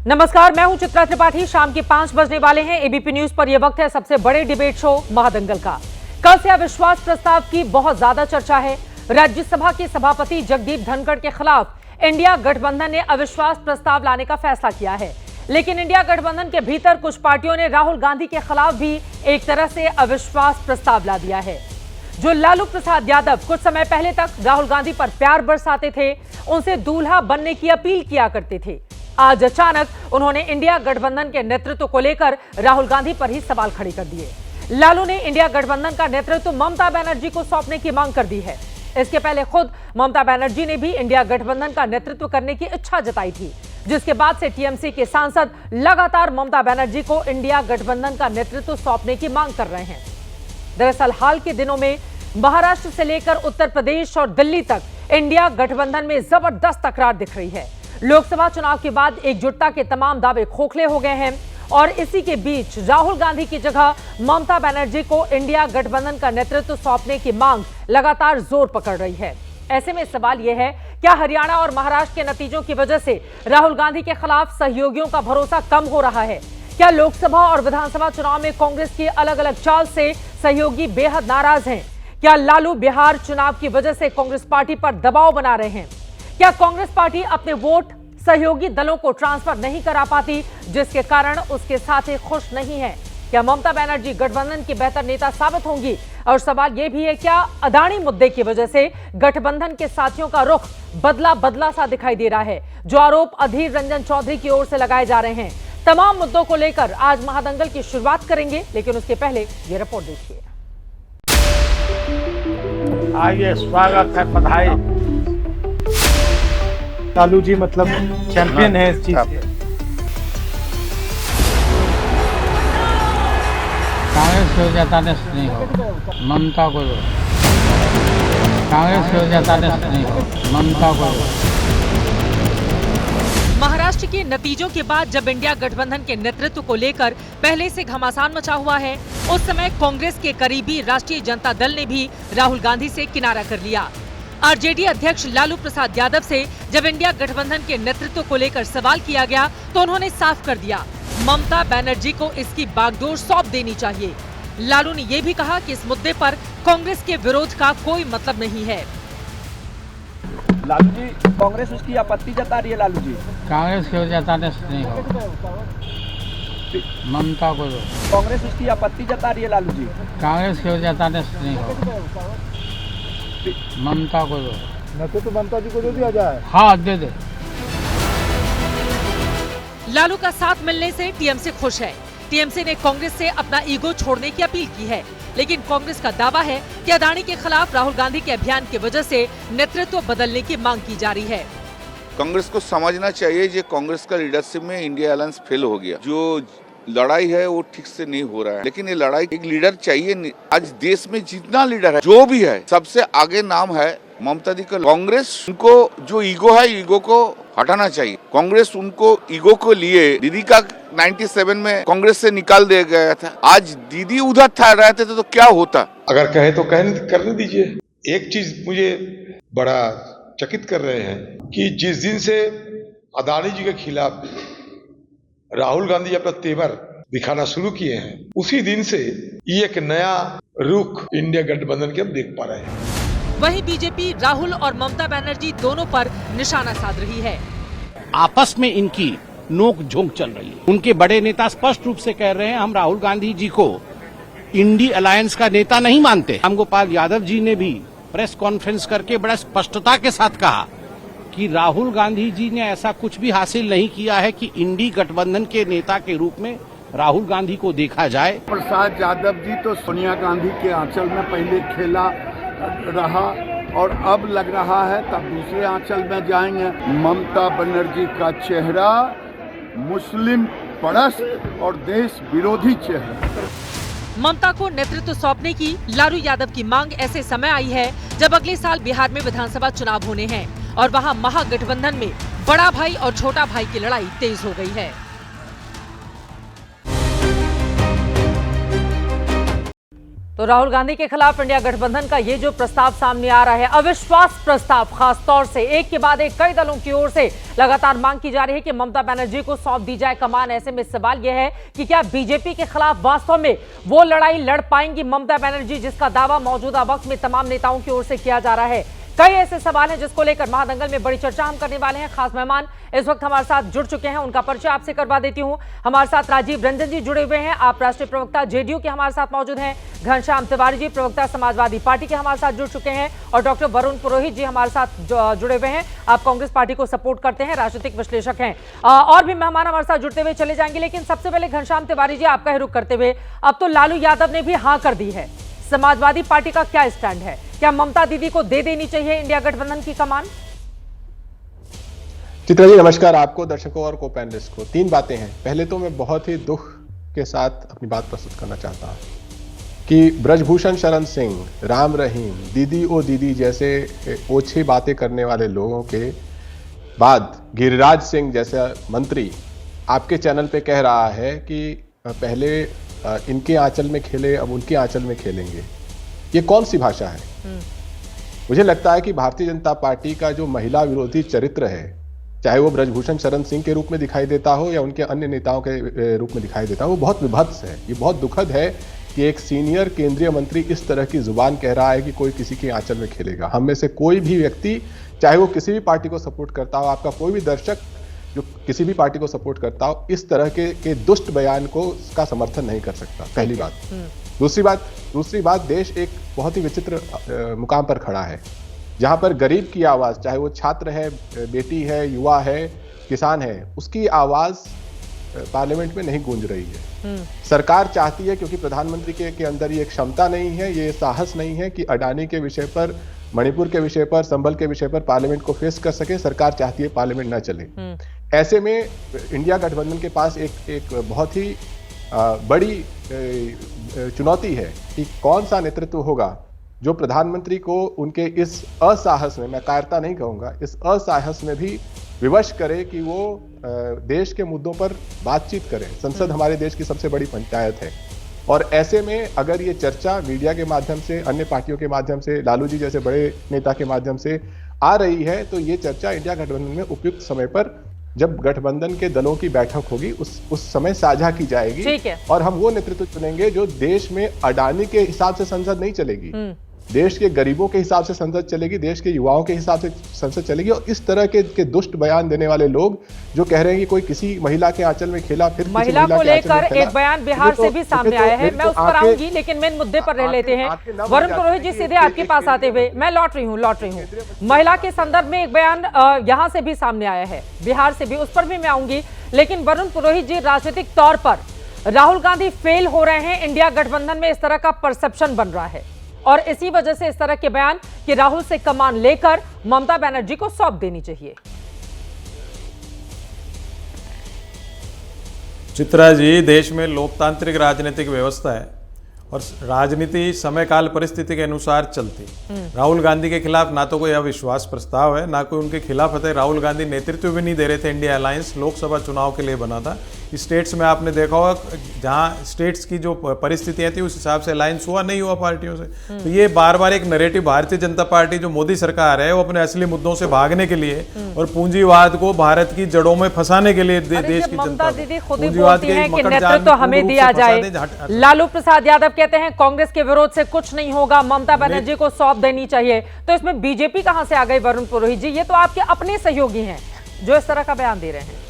नमस्कार, मैं हूं चित्रा त्रिपाठी। शाम के 5 बजने वाले हैं। एबीपी न्यूज पर यह वक्त है सबसे बड़े डिबेट शो महादंगल का। कल से अविश्वास प्रस्ताव की बहुत ज्यादा चर्चा है। राज्यसभा के सभापति जगदीप धनखड़ के खिलाफ इंडिया गठबंधन ने अविश्वास प्रस्ताव लाने का फैसला किया है, लेकिन इंडिया गठबंधन के भीतर कुछ पार्टियों ने राहुल गांधी के खिलाफ भी एक तरह से अविश्वास प्रस्ताव ला दिया है। जो लालू प्रसाद यादव कुछ समय पहले तक राहुल गांधी पर प्यार बरसाते थे, उनसे दूल्हा बनने की अपील किया करते थे, आज अचानक उन्होंने इंडिया गठबंधन के नेतृत्व को लेकर राहुल गांधी पर ही सवाल खड़े कर दिए। लालू ने इंडिया गठबंधन का नेतृत्व ममता बनर्जी को सौंपने की मांग कर दी है। इसके पहले खुद ममता बनर्जी ने भी इंडिया गठबंधन का नेतृत्व करने की इच्छा जताई थी, जिसके बाद से टीएमसी के सांसद लगातार ममता बनर्जी को इंडिया गठबंधन का नेतृत्व सौंपने की मांग कर रहे हैं। दरअसल हाल के दिनों में महाराष्ट्र से लेकर उत्तर प्रदेश और दिल्ली तक इंडिया गठबंधन में जबरदस्त तकरार दिख रही है। लोकसभा चुनाव के बाद एकजुटता के तमाम दावे खोखले हो गए हैं और इसी के बीच राहुल गांधी की जगह ममता बनर्जी को इंडिया गठबंधन का नेतृत्व सौंपने की मांग लगातार जोर पकड़ रही है। ऐसे में सवाल यह है, क्या हरियाणा और महाराष्ट्र के नतीजों की वजह से राहुल गांधी के खिलाफ सहयोगियों का भरोसा कम हो रहा है? क्या लोकसभा और विधानसभा चुनाव में कांग्रेस की अलग अलग चाल से सहयोगी बेहद नाराज हैं? क्या लालू बिहार चुनाव की वजह से कांग्रेस पार्टी पर दबाव बना रहे हैं? क्या कांग्रेस पार्टी अपने वोट सहयोगी दलों को ट्रांसफर नहीं करा पाती, जिसके कारण उसके साथी खुश नहीं है? क्या ममता बनर्जी गठबंधन की बेहतर नेता साबित होंगी? और सवाल यह भी है, क्या अदानी मुद्दे की वजह से गठबंधन के साथियों का रुख बदला सा दिखाई दे रहा है, जो आरोप अधीर रंजन चौधरी की ओर से लगाए जा रहे हैं? तमाम मुद्दों को लेकर आज महादंगल की शुरुआत करेंगे, लेकिन उसके पहले ये रिपोर्ट देखिए। आइए, स्वागत है, बधाई। लालू जी मतलब चैंपियन है इस चीज के। कांग्रेस की वजह नहीं हो, ममता को दो। कांग्रेस की वजह नहीं हो, ममता को दो। महाराष्ट्र के नतीजों के बाद जब इंडिया गठबंधन के नेतृत्व को लेकर पहले से घमासान मचा हुआ है, उस समय कांग्रेस के करीबी राष्ट्रीय जनता दल ने भी राहुल गांधी से किनारा कर लिया। आरजेडी अध्यक्ष लालू प्रसाद यादव से जब इंडिया गठबंधन के नेतृत्व को लेकर सवाल किया गया, तो उन्होंने साफ कर दिया, ममता बनर्जी को इसकी बागडोर सौंप देनी चाहिए। लालू ने यह भी कहा कि इस मुद्दे पर कांग्रेस के विरोध का कोई मतलब नहीं है। लालू जी, कांग्रेस उसकी आपत्ति जता रही है। लालू जी, कांग्रेस की वजह नहीं हो, ममता को दो। कांग्रेस उसकी आपत्ति जता रही है। लालू जी, कांग्रेस की वजह नहीं हो, ममता को दो। न तो ममता जी को दे दिया जाए। हाँ, दे दे। लालू का साथ मिलने से टीएमसी खुश है। टीएमसी ने कांग्रेस से अपना ईगो छोड़ने की अपील की है, लेकिन कांग्रेस का दावा है कि अदानी के खिलाफ राहुल गांधी के अभियान की वजह से नेतृत्व बदलने की मांग की जा रही है। कांग्रेस को समझना चाहिए कि कांग्रेस का लीडरशिप में इंडिया अलायंस फेल हो गया। जो लड़ाई है वो ठीक से नहीं हो रहा है, लेकिन ये लड़ाई एक लीडर चाहिए। आज देश में जितना लीडर है, जो भी है, सबसे आगे नाम है ममता दी का। कांग्रेस उनको जो ईगो है, ईगो को हटाना चाहिए। कांग्रेस उनको ईगो को लिए दीदी का 97 में कांग्रेस से निकाल दिया गया था। आज दीदी उधर रहते थे तो क्या होता? अगर कहे तो करने दीजिए। एक चीज मुझे बड़ा चकित कर रहे हैं कि जिस दिन से अदानी जी के खिलाफ राहुल गांधी अपना तेवर दिखाना शुरू किए हैं, उसी दिन से ये एक नया रुख इंडिया गठबंधन के हम देख पा रहे हैं। वहीं बीजेपी राहुल और ममता बनर्जी दोनों पर निशाना साध रही है। आपस में इनकी नोक झोंक चल रही है। उनके बड़े नेता स्पष्ट रूप से कह रहे हैं, हम राहुल गांधी जी को इंडी अलायंस का नेता नहीं मानते। रामगोपाल यादव जी ने भी प्रेस कॉन्फ्रेंस करके बड़ा स्पष्टता के साथ कहा कि राहुल गांधी जी ने ऐसा कुछ भी हासिल नहीं किया है कि इंडी गठबंधन के नेता के रूप में राहुल गांधी को देखा जाए। प्रसाद यादव जी तो सोनिया गांधी के आंचल में पहले खेला रहा और अब लग रहा है तब दूसरे आंचल में जाएंगे। ममता बनर्जी का चेहरा मुस्लिम परस्त और देश विरोधी चेहरा। ममता को नेतृत्व सौंपने की लालू यादव की मांग ऐसे समय आई है जब अगले साल बिहार में विधानसभा चुनाव होने हैं और वहां महागठबंधन में बड़ा भाई और छोटा भाई की लड़ाई तेज हो गई है। तो राहुल गांधी के खिलाफ इंडिया गठबंधन का ये जो प्रस्ताव सामने आ रहा है, अविश्वास प्रस्ताव, खास तौर से एक के बाद एक कई दलों की ओर से लगातार मांग की जा रही है कि ममता बनर्जी को सौंप दी जाए कमान। ऐसे में सवाल यह है कि क्या बीजेपी के खिलाफ वास्तव में वो लड़ाई लड़ पाएंगी ममता बनर्जी, जिसका दावा मौजूदा वक्त में तमाम नेताओं की ओर से किया जा रहा है। कई ऐसे सवाल हैं जिसको लेकर महादंगल में बड़ी चर्चा हम करने वाले हैं। खास मेहमान इस वक्त हमारे साथ जुड़ चुके हैं, उनका परिचय आपसे करवा देती हूं। हमारे साथ राजीव रंजन जी जुड़े हुए हैं, आप राष्ट्रीय प्रवक्ता जेडीयू के हमारे साथ मौजूद हैं। घनश्याम तिवारी जी प्रवक्ता समाजवादी पार्टी के हमारे साथ जुड़ चुके हैं और डॉक्टर वरुण पुरोहित जी हमारे साथ जुड़े हुए हैं, आप कांग्रेस पार्टी को सपोर्ट करते हैं, राजनीतिक विश्लेषक हैं। और भी मेहमान हमारे साथ जुड़ते हुए चले जाएंगे, लेकिन सबसे पहले घनश्याम तिवारी जी आपका ही रुख करते हुए, अब तो लालू यादव ने भी हाँ कर दी है, समाजवादी पार्टी का क्या स्टैंड है? क्या ममता दीदी को दे देनी चाहिए इंडिया गठबंधन की कमान? चित्रा जी नमस्कार आपको, दर्शकों और को पैनलिस्ट को। 3 बातें हैं। पहले तो मैं बहुत ही दुख के साथ अपनी बात प्रस्तुत करना चाहता हूं कि ब्रजभूषण शरण सिंह, राम रहीम, दीदी ओ दीदी जैसे ओछी बातें करने वाले लोगों के बाद गिरिराज सिंह जैसा मंत्री आपके चैनल पे कह रहा है कि पहले इनके आंचल में खेले, अब उनके आंचल में खेलेंगे। ये कौन सी भाषा है? मुझे लगता है कि भारतीय जनता पार्टी का जो महिला विरोधी चरित्र है, चाहे वो ब्रजभूषण शरण सिंह के रूप में दिखाई देता हो या उनके अन्य नेताओं के रूप में दिखाई देता हो, वो बहुत विभत्स है। ये बहुत दुखद है कि एक सीनियर केंद्रीय मंत्री इस तरह की जुबान कह रहा है कि कोई किसी के आंचल में खेलेगा। हम में से कोई भी व्यक्ति, चाहे वो किसी भी पार्टी को सपोर्ट करता हो, आपका कोई भी दर्शक जो किसी भी पार्टी को सपोर्ट करता हो, इस तरह के दुष्ट बयान को का समर्थन नहीं कर सकता। पहली बात। दूसरी बात, देश एक बहुत ही विचित्र मुकाम पर खड़ा है, जहां पर गरीब की आवाज, चाहे वो छात्र है, बेटी है, युवा है, किसान है, उसकी आवाज पार्लियामेंट में नहीं गूंज रही है। सरकार चाहती है, क्योंकि प्रधानमंत्री के अंदर ये क्षमता नहीं है, ये साहस नहीं है कि अडानी के विषय पर, मणिपुर के विषय पर, संभल के विषय पर पार्लियामेंट को फेस कर सके। सरकार चाहती है पार्लियामेंट न चले। ऐसे में इंडिया गठबंधन के पास एक बहुत ही बड़ी चुनौती है कि कौन सा नेतृत्व होगा जो प्रधानमंत्री को उनके इस असाहस में, मैं कायरता नहीं कहूंगा, इस असाहस में भी विवश करे कि वो देश के मुद्दों पर बातचीत करें। संसद हमारे देश की सबसे बड़ी पंचायत है, और ऐसे में अगर ये चर्चा मीडिया के माध्यम से, अन्य पार्टियों के माध्यम से, लालू जी जैसे बड़े नेता के माध्यम से आ रही है, तो ये चर्चा इंडिया गठबंधन में उपयुक्त समय पर, जब गठबंधन के दलों की बैठक होगी, उस समय साझा की जाएगी। और हम वो नेतृत्व चुनेंगे जो देश में अडानी के हिसाब से संसद नहीं चलेगी, देश के गरीबों के हिसाब से संसद चलेगी, देश के युवाओं के हिसाब से संसद चलेगी। और इस तरह के दुष्ट बयान देने वाले लोग जो कह रहे हैं कि कोई किसी महिला के आंचल में खेला, फिर महिला को लेकर एक बयान बिहार से भी सामने आया है, मैं उस पर आऊंगी, लेकिन मेन मुद्दे पर रह लेते हैं। वरुण पुरोहित जी, सीधे आपके पास आते हुए, मैं लौट रही हूँ। महिला के संदर्भ में एक बयान यहाँ से भी सामने आया है, बिहार से भी, उस पर भी मैं आऊंगी। लेकिन वरुण पुरोहित जी, राजनीतिक तौर पर राहुल गांधी फेल हो रहे हैं इंडिया गठबंधन में, इस तरह का परसेप्शन बन रहा है, और इसी वजह से इस तरह के बयान कि राहुल से कमान लेकर ममता बनर्जी को सौंप देनी चाहिए। चित्रा जी, देश में लोकतांत्रिक राजनीतिक व्यवस्था है और राजनीति समय काल परिस्थिति के अनुसार चलती। राहुल गांधी के खिलाफ ना तो कोई अविश्वास प्रस्ताव है, ना कोई उनके खिलाफ है। राहुल गांधी नेतृत्व भी नहीं दे रहे थे। इंडिया अलायंस लोकसभा चुनाव के लिए बना था। स्टेट्स में आपने देखा होगा, जहां स्टेट्स की जो परिस्थितियां थी उस हिसाब से अलायंस हुआ नहीं हुआ पार्टियों से। तो ये बार बार एक नैरेटिव, भारतीय जनता पार्टी जो मोदी सरकार है, वो अपने असली मुद्दों से भागने के लिए और पूंजीवाद को भारत की जड़ों में फंसाने के लिए देश की जनता पूंजीवाद के नेतृत्व हमें दिया जाए। लालू प्रसाद यादव कहते हैं कांग्रेस के विरोध से कुछ नहीं होगा, ममता बनर्जी को सौंप देनी चाहिए। तो इसमें बीजेपी कहां से आ गई वरुण पुरोहित जी? ये तो आपके अपने सहयोगी हैं जो इस तरह का बयान दे रहे हैं।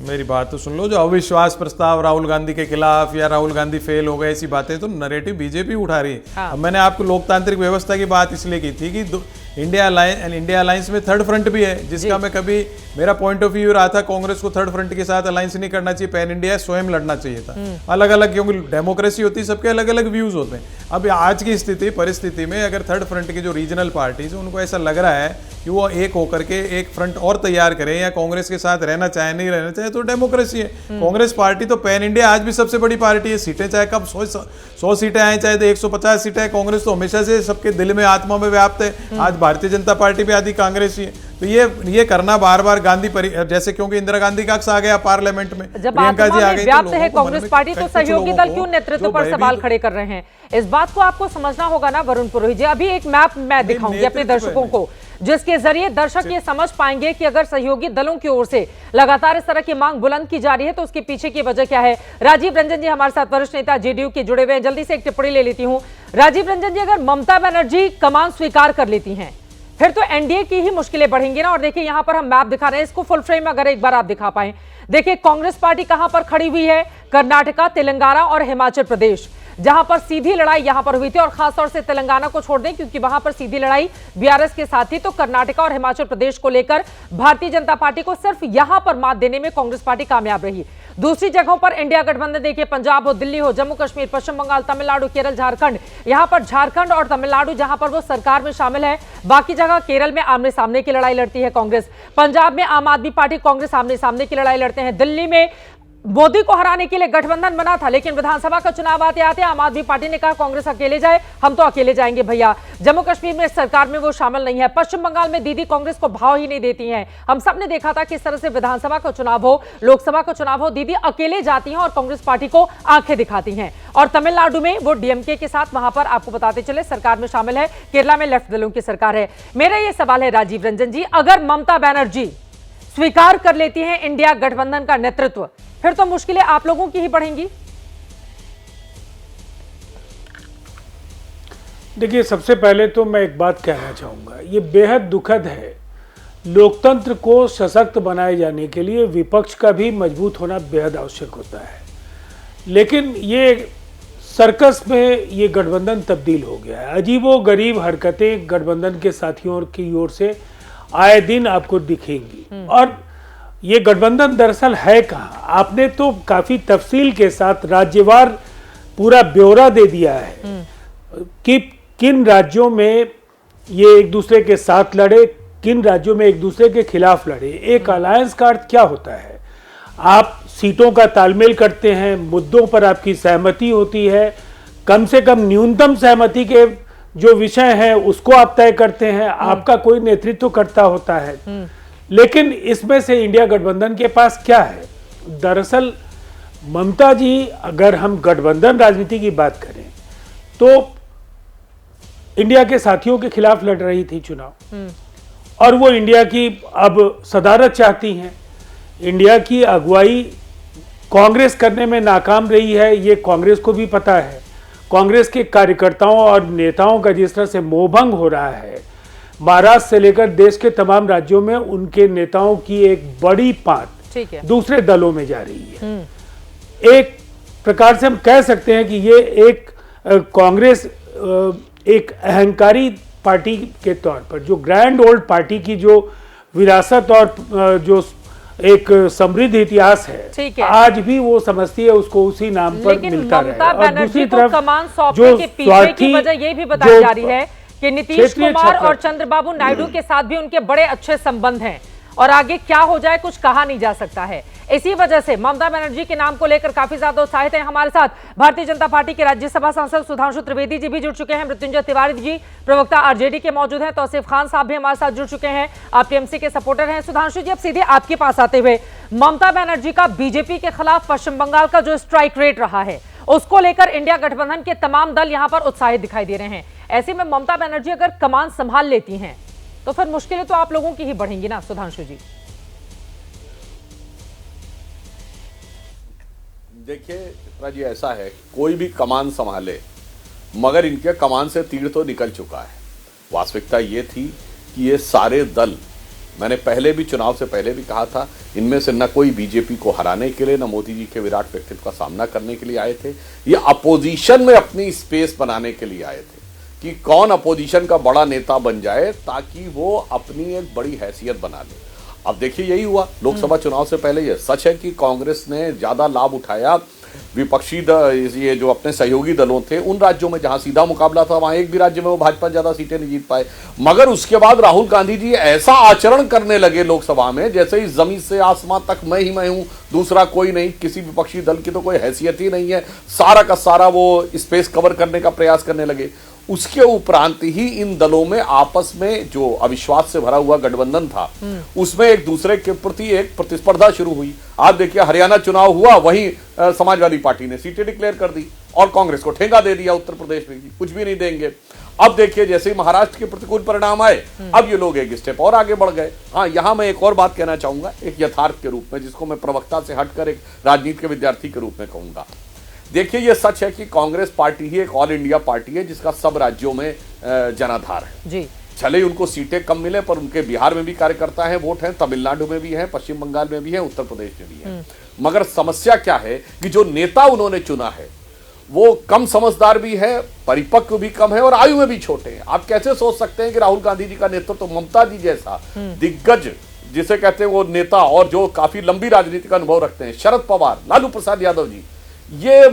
मेरी बात तो सुन लो। जो अविश्वास प्रस्ताव राहुल गांधी के खिलाफ या राहुल गांधी फेल हो गए, ऐसी बातें तो नैरेटिव बीजेपी उठा रही है। अब मैंने आपको लोकतांत्रिक व्यवस्था की बात इसलिए की थी कि इंडिया अलायंस में थर्ड फ्रंट भी है, जिसका मैं कभी, मेरा पॉइंट ऑफ व्यू रहा था कांग्रेस को थर्ड फ्रंट के साथ अलायंस नहीं करना चाहिए, पैन इंडिया स्वयं लड़ना चाहिए था अलग अलग, क्योंकि डेमोक्रेसी होती है, सबके अलग अलग व्यूज होते हैं। अब आज की परिस्थिति में अगर थर्ड फ्रंट के जो रीजनल पार्टीज, उनको ऐसा लग रहा है कि वो एक होकर के एक फ्रंट और तैयार करें या कांग्रेस के साथ रहना चाहे नहीं रहना चाहे, तो डेमोक्रेसी है। कांग्रेस पार्टी तो पैन इंडिया आज भी सबसे बड़ी पार्टी है। सीटें चाहे कब 100 सीटें आए, चाहे तो 150 सीटें, कांग्रेस तो हमेशा से सबके दिल में, आत्मा में व्याप्त है। आज भारतीय जनता पार्टी भी आदि कांग्रेस ही है। तो ये करना बार बार जैसे, क्योंकि इंदिरा गांधी का अक्स आ गया पार्लियामेंट में, जब प्रियंका जी आ गई, व्याप्त है कांग्रेस पार्टी, तो सहयोगी दल क्यों नेतृत्व पर सवाल खड़े कर रहे हैं? इस बात को आपको समझना होगा ना वरुण पुरोहित जी। अभी एक मैप मैं दिखाऊंगी अपने दर्शकों को, जिसके जरिए दर्शक ये समझ पाएंगे कि अगर सहयोगी दलों की ओर से लगातार इस तरह की मांग बुलंद की जा रही है तो उसके पीछे की वजह क्या है। राजीव रंजन जी हमारे साथ वरिष्ठ नेता जेडीयू के जुड़े हुए हैं, जल्दी से एक टिप्पणी ले लेती हूं। राजीव रंजन जी, अगर ममता बनर्जी कमान स्वीकार कर लेती हैं फिर तो एनडीए की ही मुश्किलें बढ़ेंगी ना। और देखिए यहां पर हम मैप दिखा रहे हैं, इसको फुल फ्रेम अगर एक बार आप दिखा पाए। देखिए कांग्रेस पार्टी कहां पर खड़ी हुई है, कर्नाटका, तेलंगाना और हिमाचल प्रदेश, जहां पर सीधी लड़ाई यहां पर हुई थी। और खासतौर से तेलंगाना को छोड़ दें क्योंकि वहां पर सीधी लड़ाई बीआरएस के साथ थी, तो कर्नाटका और हिमाचल प्रदेश को लेकर भारतीय जनता पार्टी को सिर्फ यहां पर मात देने में कांग्रेस पार्टी कामयाब रही। दूसरी जगहों पर इंडिया गठबंधन देखिए, पंजाब हो, दिल्ली हो, जम्मू कश्मीर, पश्चिम बंगाल, तमिलनाडु, केरल, झारखंड, यहां पर झारखंड और तमिलनाडु जहां पर वो सरकार में शामिल है, बाकी जगह केरल में आमने सामने की लड़ाई लड़ती है कांग्रेस। पंजाब में आम आदमी पार्टी कांग्रेस आमने सामने की लड़ाई लड़ते हैं। दिल्ली में मोदी को हराने के लिए गठबंधन बना था, लेकिन विधानसभा का चुनाव आते आते आम आदमी पार्टी ने कहा कांग्रेस अकेले जाए, हम तो अकेले जाएंगे भैया। जम्मू कश्मीर में सरकार में वो शामिल नहीं है। पश्चिम बंगाल में दीदी कांग्रेस को भाव ही नहीं देती हैं। हम सब ने देखा था किस तरह से विधानसभा का चुनाव हो, लोकसभा का चुनाव हो, दीदी अकेले जाती हैं और कांग्रेस पार्टी को आंखें दिखाती हैं। और तमिलनाडु में वो डीएमके के साथ वहां पर आपको बताते चले सरकार में शामिल है। केरला में लेफ्ट दलों की सरकार है। मेरा ये सवाल है राजीव रंजन जी, अगर ममता बनर्जी स्वीकार कर लेती हैं इंडिया गठबंधन का नेतृत्व, फिर तो मुश्किलें आप लोगों की ही बढ़ेंगी। देखिए, सबसे पहले तो मैं एक बात कहना चाहूंगा, ये बेहद दुखद है। लोकतंत्र को सशक्त बनाए जाने के लिए विपक्ष का भी मजबूत होना बेहद आवश्यक होता है, लेकिन ये सर्कस में ये गठबंधन तब्दील हो गया है। अजीबोगरीब हरकतें गठबंधन के साथियों की ओर से आए दिन आपको दिखेंगी। और ये गठबंधन दरअसल है कहाँ? आपने तो काफी तफसील के साथ राज्यवार पूरा ब्यौरा दे दिया है कि किन राज्यों में ये एक दूसरे के साथ लड़े, किन राज्यों में एक दूसरे के खिलाफ लड़े। एक अलायंस का अर्थ क्या होता है? आप सीटों का तालमेल करते हैं, मुद्दों पर आपकी सहमति होती है, कम से कम न्यूनतम सहमति के जो विषय हैं उसको आप तय करते हैं, आपका कोई नेतृत्व करता होता है। लेकिन इसमें से इंडिया गठबंधन के पास क्या है? दरअसल ममता जी, अगर हम गठबंधन राजनीति की बात करें तो इंडिया के साथियों के खिलाफ लड़ रही थी चुनाव, और वो इंडिया की अब सदारत चाहती हैं। इंडिया की अगुवाई कांग्रेस करने में नाकाम रही है, ये कांग्रेस को भी पता है। कांग्रेस के कार्यकर्ताओं और नेताओं का जिस तरह से मोहभंग हो रहा है, महाराष्ट्र से लेकर देश के तमाम राज्यों में उनके नेताओं की एक बड़ी पात दूसरे दलों में जा रही है। एक प्रकार से हम कह सकते हैं कि ये एक कांग्रेस एक अहंकारी पार्टी के तौर पर, जो ग्रैंड ओल्ड पार्टी की जो विरासत और जो एक समृद्ध इतिहास है, आज भी वो समझती है उसको उसी नाम पर मिलता रहे। और दूसरी तरफ कमान सौंपने के पीछे की वजह ये भी बताई जा रही है कि नीतीश कुमार और चंद्रबाबू नायडू के साथ भी उनके बड़े अच्छे संबंध हैं, और आगे क्या हो जाए कुछ कहा नहीं जा सकता है। इसी वजह से ममता बनर्जी के नाम को लेकर काफी ज्यादा उत्साहित हैं। हमारे साथ भारतीय जनता पार्टी के राज्यसभा सांसद सुधांशु त्रिवेदी जी भी जुड़ चुके हैं, मृत्युंजय तिवारी जी प्रवक्ता आरजेडी के मौजूद हैं, तौसीफ खान साहब भी हमारे साथ जुड़ चुके हैं, आप टीएमसी के सपोर्टर हैं। सुधांशु जी, अब सीधे आपके पास आते हुए, ममता बनर्जी का बीजेपी के खिलाफ पश्चिम बंगाल का जो स्ट्राइक रेट रहा है, उसको लेकर इंडिया गठबंधन के तमाम दल यहां पर उत्साहित दिखाई दे रहे हैं। ऐसे में ममता बनर्जी अगर कमान संभाल लेती हैं तो फिर मुश्किलें तो आप लोगों की ही बढ़ेंगी ना सुधांशु जी? देखिए चित्रा जी, ऐसा है, कोई भी कमान संभाले मगर इनके कमान से तीर तो निकल चुका है। वास्तविकता ये थी कि ये सारे दल, मैंने पहले भी चुनाव से पहले भी कहा था, इनमें से न कोई बीजेपी को हराने के लिए, न मोदी जी के विराट व्यक्तित्व का सामना करने के लिए आए थे। ये अपोजिशन में अपनी स्पेस बनाने के लिए आए थे कि कौन अपोजिशन का बड़ा नेता बन जाए ताकि वो अपनी एक बड़ी हैसियत बना ले। अब देखिए यही हुआ लोकसभा चुनाव से पहले। ये सच है कि कांग्रेस ने ज्यादा लाभ उठाया विपक्षी ये जो अपने सहयोगी दलों थे उन राज्यों में जहां सीधा मुकाबला था, वहां एक भी राज्य में वो भाजपा ज्यादा सीटें नहीं जीत पाए। मगर उसके बाद राहुल गांधी जी ऐसा आचरण करने लगे लोकसभा में जैसे इस जमीन से आसमान तक मैं ही मैं हूं, दूसरा कोई नहीं, किसी विपक्षी दल की तो कोई हैसियत ही नहीं है, सारा का सारा वो स्पेस कवर करने का प्रयास करने लगे। उसके उपरांत ही इन दलों में आपस में जो अविश्वास से भरा हुआ गठबंधन था उसमें एक दूसरे के प्रति एक प्रतिस्पर्धा शुरू हुई। आप देखिए हरियाणा चुनाव हुआ, वहीं समाजवादी पार्टी ने सीटें डिक्लेयर कर दी और कांग्रेस को ठेंगा दे दिया उत्तर प्रदेश में कुछ भी नहीं देंगे। अब देखिए जैसे ही महाराष्ट्र के प्रतिकूल परिणाम आए, अब ये लोग एक स्टेप और आगे बढ़ गए। हाँ, यहां मैं एक और बात कहना चाहूंगा एक यथार्थ के रूप में, जिसको मैं प्रवक्ता से हटकर एक राजनीति के विद्यार्थी के रूप में कहूंगा। देखिए ये सच है कि कांग्रेस पार्टी ही एक ऑल इंडिया पार्टी है जिसका सब राज्यों में जनाधार है जी। चले उनको सीटें कम मिले पर उनके बिहार में भी कार्यकर्ता हैं, वोट हैं, तमिलनाडु में भी हैं, पश्चिम बंगाल में भी हैं, उत्तर प्रदेश में भी हैं। मगर समस्या क्या है कि जो नेता उन्होंने चुना है वो कम समझदार भी है, परिपक्व भी कम है और आयु में भी छोटे हैं। आप कैसे सोच सकते हैं कि राहुल गांधी जी का नेतृत्व तो ममता जी जैसा दिग्गज जिसे कहते हैं वो नेता और जो काफी लंबी राजनीति का अनुभव रखते हैं, शरद पवार, लालू प्रसाद यादव जी, ये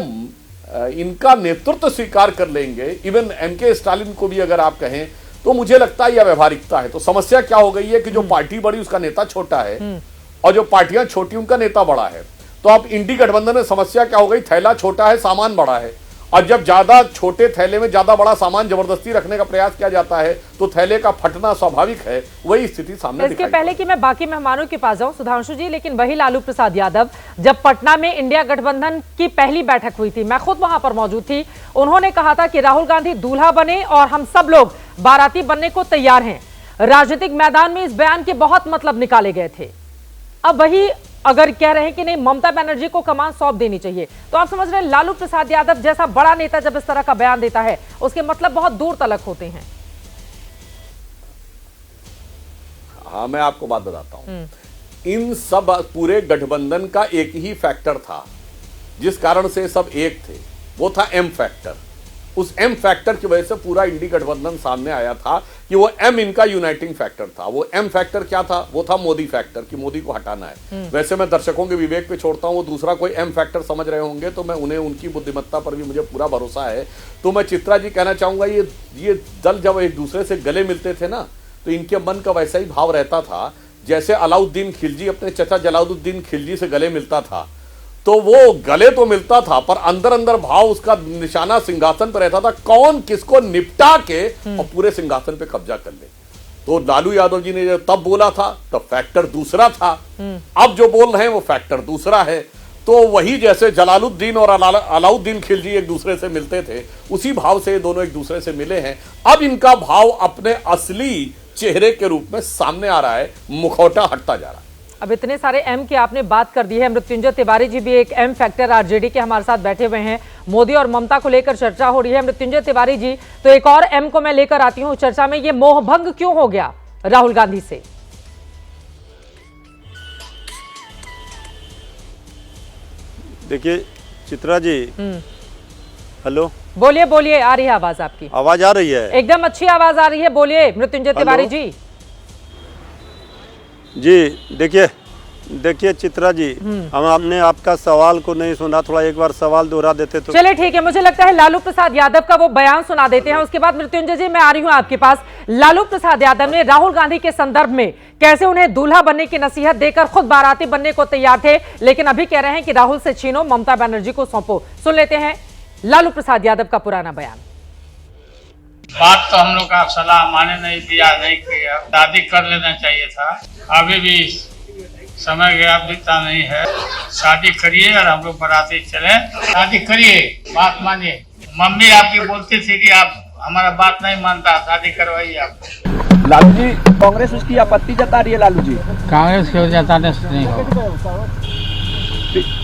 इनका नेतृत्व स्वीकार कर लेंगे। इवन एमके स्टालिन को भी अगर आप कहें तो मुझे लगता है यह व्यवहारिकता है। तो समस्या क्या हो गई है कि जो पार्टी बड़ी उसका नेता छोटा है और जो पार्टियां छोटी उनका नेता बड़ा है। तो अब इंडी गठबंधन में समस्या क्या हो गई, थैला छोटा है, सामान बड़ा है, और जब ज्यादा छोटे थैले में ज्यादा बड़ा सामान जबरदस्ती रखने का प्रयास किया जाता है तो थैले का फटना स्वाभाविक है। वही स्थिति सामने इसके पहले कि मैं बाकी मेहमानों के पास जाऊं सुधांशु जी, लेकिन वही लालू प्रसाद यादव जब पटना में इंडिया गठबंधन की पहली बैठक हुई थी, मैं खुद वहां पर मौजूद थी, उन्होंने कहा था कि राहुल गांधी दूल्हा बने और हम सब लोग बाराती बनने को तैयार हैं। राजनीतिक मैदान में इस बयान के बहुत मतलब निकाले गए थे। अब वही अगर कह रहे हैं कि नहीं ममता बनर्जी को कमान सौंप देनी चाहिए, तो आप समझ रहे हैं लालू प्रसाद यादव जैसा बड़ा नेता जब इस तरह का बयान देता है उसके मतलब बहुत दूर तलक होते हैं। हाँ, मैं आपको बात बताता हूं, इन सब पूरे गठबंधन का एक ही फैक्टर था जिस कारण से सब एक थे, वो था एम फैक्टर। उस एम फैक्टर की वजह से पूरा इंडी गठबंधन सामने आया था कि वो एम इनका यूनाइटिंग फैक्टर था। वो एम फैक्टर क्या था, वो था मोदी फैक्टर कि मोदी को हटाना है। वैसे मैं दर्शकों के विवेक पे छोड़ता हूं, वो दूसरा कोई एम फैक्टर समझ रहे होंगे तो मैं उन्हें उनकी बुद्धिमत्ता पर भी मुझे पूरा भरोसा है। तो मैं चित्रा जी कहना चाहूंगा ये दल जब एक दूसरे से गले मिलते थे ना तो इनके मन का वैसा ही भाव रहता था जैसे अलाउद्दीन खिलजी अपने चचा जलालुद्दीन खिलजी से गले मिलता था। तो वो गले तो मिलता था पर अंदर अंदर भाव उसका निशाना सिंहासन पर रहता था, कौन किसको निपटा के और पूरे सिंहासन पे कब्जा कर ले। तो लालू यादव जी ने जब तब बोला था तब फैक्टर दूसरा था, अब जो बोल रहे हैं वो फैक्टर दूसरा है। तो वही जैसे जलालुद्दीन और अलाउद्दीन खिलजी एक दूसरे से मिलते थे उसी भाव से ये दोनों एक दूसरे से मिले हैं। अब इनका भाव अपने असली चेहरे के रूप में सामने आ रहा है, मुखौटा हटता जा रहा है। अब इतने सारे एम की आपने बात कर दी है, मृत्युंजय तिवारी जी भी एक एम फैक्टर आरजेडी के हमारे साथ बैठे हुए हैं। मोदी और ममता को लेकर चर्चा हो रही है। मृत्युंजय तिवारी जी, तो एक और एम को मैं लेकर आती हूं चर्चा में, ये मोहभंग क्यों हो गया राहुल गांधी से? देखिए चित्रा जी, हेलो, बोलिए बोलिए, आ रही है आवाज आपकी? आवाज आ रही है? एकदम अच्छी आवाज आ रही है, बोलिए मृत्युंजय तिवारी जी। जी देखिए चित्रा जी, हमने आपका सवाल को नहीं सुना, थोड़ा एक बार सवाल दोहरा देते तो। चलिए ठीक है, मुझे लगता है लालू प्रसाद यादव का वो बयान सुना देते हैं, उसके बाद मृत्युंजय जी मैं आ रही हूं आपके पास। लालू प्रसाद यादव ने राहुल गांधी के संदर्भ में कैसे उन्हें दूल्हा बनने की नसीहत देकर खुद बाराती बनने को तैयार थे, लेकिन अभी कह रहे हैं कि राहुल से छीनो, ममता बनर्जी को सौंपो। सुन लेते हैं लालू प्रसाद यादव का पुराना बयान। बात तो हम लोग का सलाह माने नहीं दिया, नहीं किया, शादी कर लेना चाहिए था। अभी भी समय गया, बीता नहीं है। शादी करिए और हम लोग बाराती चले, शादी करिए, बात मानिए। मम्मी आपकी बोलती थी कि आप हमारा बात नहीं मानता, शादी करवाइए आप। लालू जी, कांग्रेस उसकी आपत्ति जता रही है। लालू जी, कांग्रेस को जताने से नहीं होगा,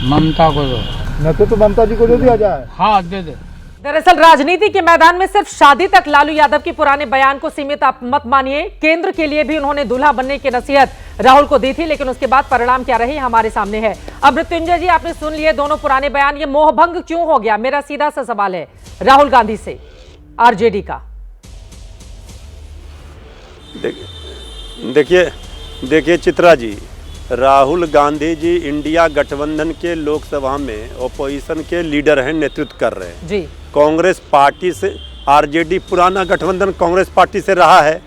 ममता को दो न तो ममता जी को दे दिया जाए। हाँ दे दे। दरअसल राजनीति के मैदान में सिर्फ शादी तक लालू यादव के पुराने बयान को सीमित आप मत मानिए। केंद्र के लिए भी उन्होंने दूल्हा बनने की नसीहत राहुल को दी थी, लेकिन उसके बाद परिणाम क्या रही हमारे सामने है। अब मृत्युंजय जी, आपने सुन लिए दोनों पुराने बयान, ये मोहभंग क्यों हो गया? मेरा सीधा सा सवाल है राहुल गांधी से, आरजेडी का। देखिए चित्रा जी, राहुल गांधी जी इंडिया गठबंधन के लोकसभा में ओपोजिशन के लीडर हैं, नेतृत्व कर रहे हैं जी। कांग्रेस पार्टी से, आरजेडी पुराना गठबंधन कांग्रेस पार्टी से रहा है।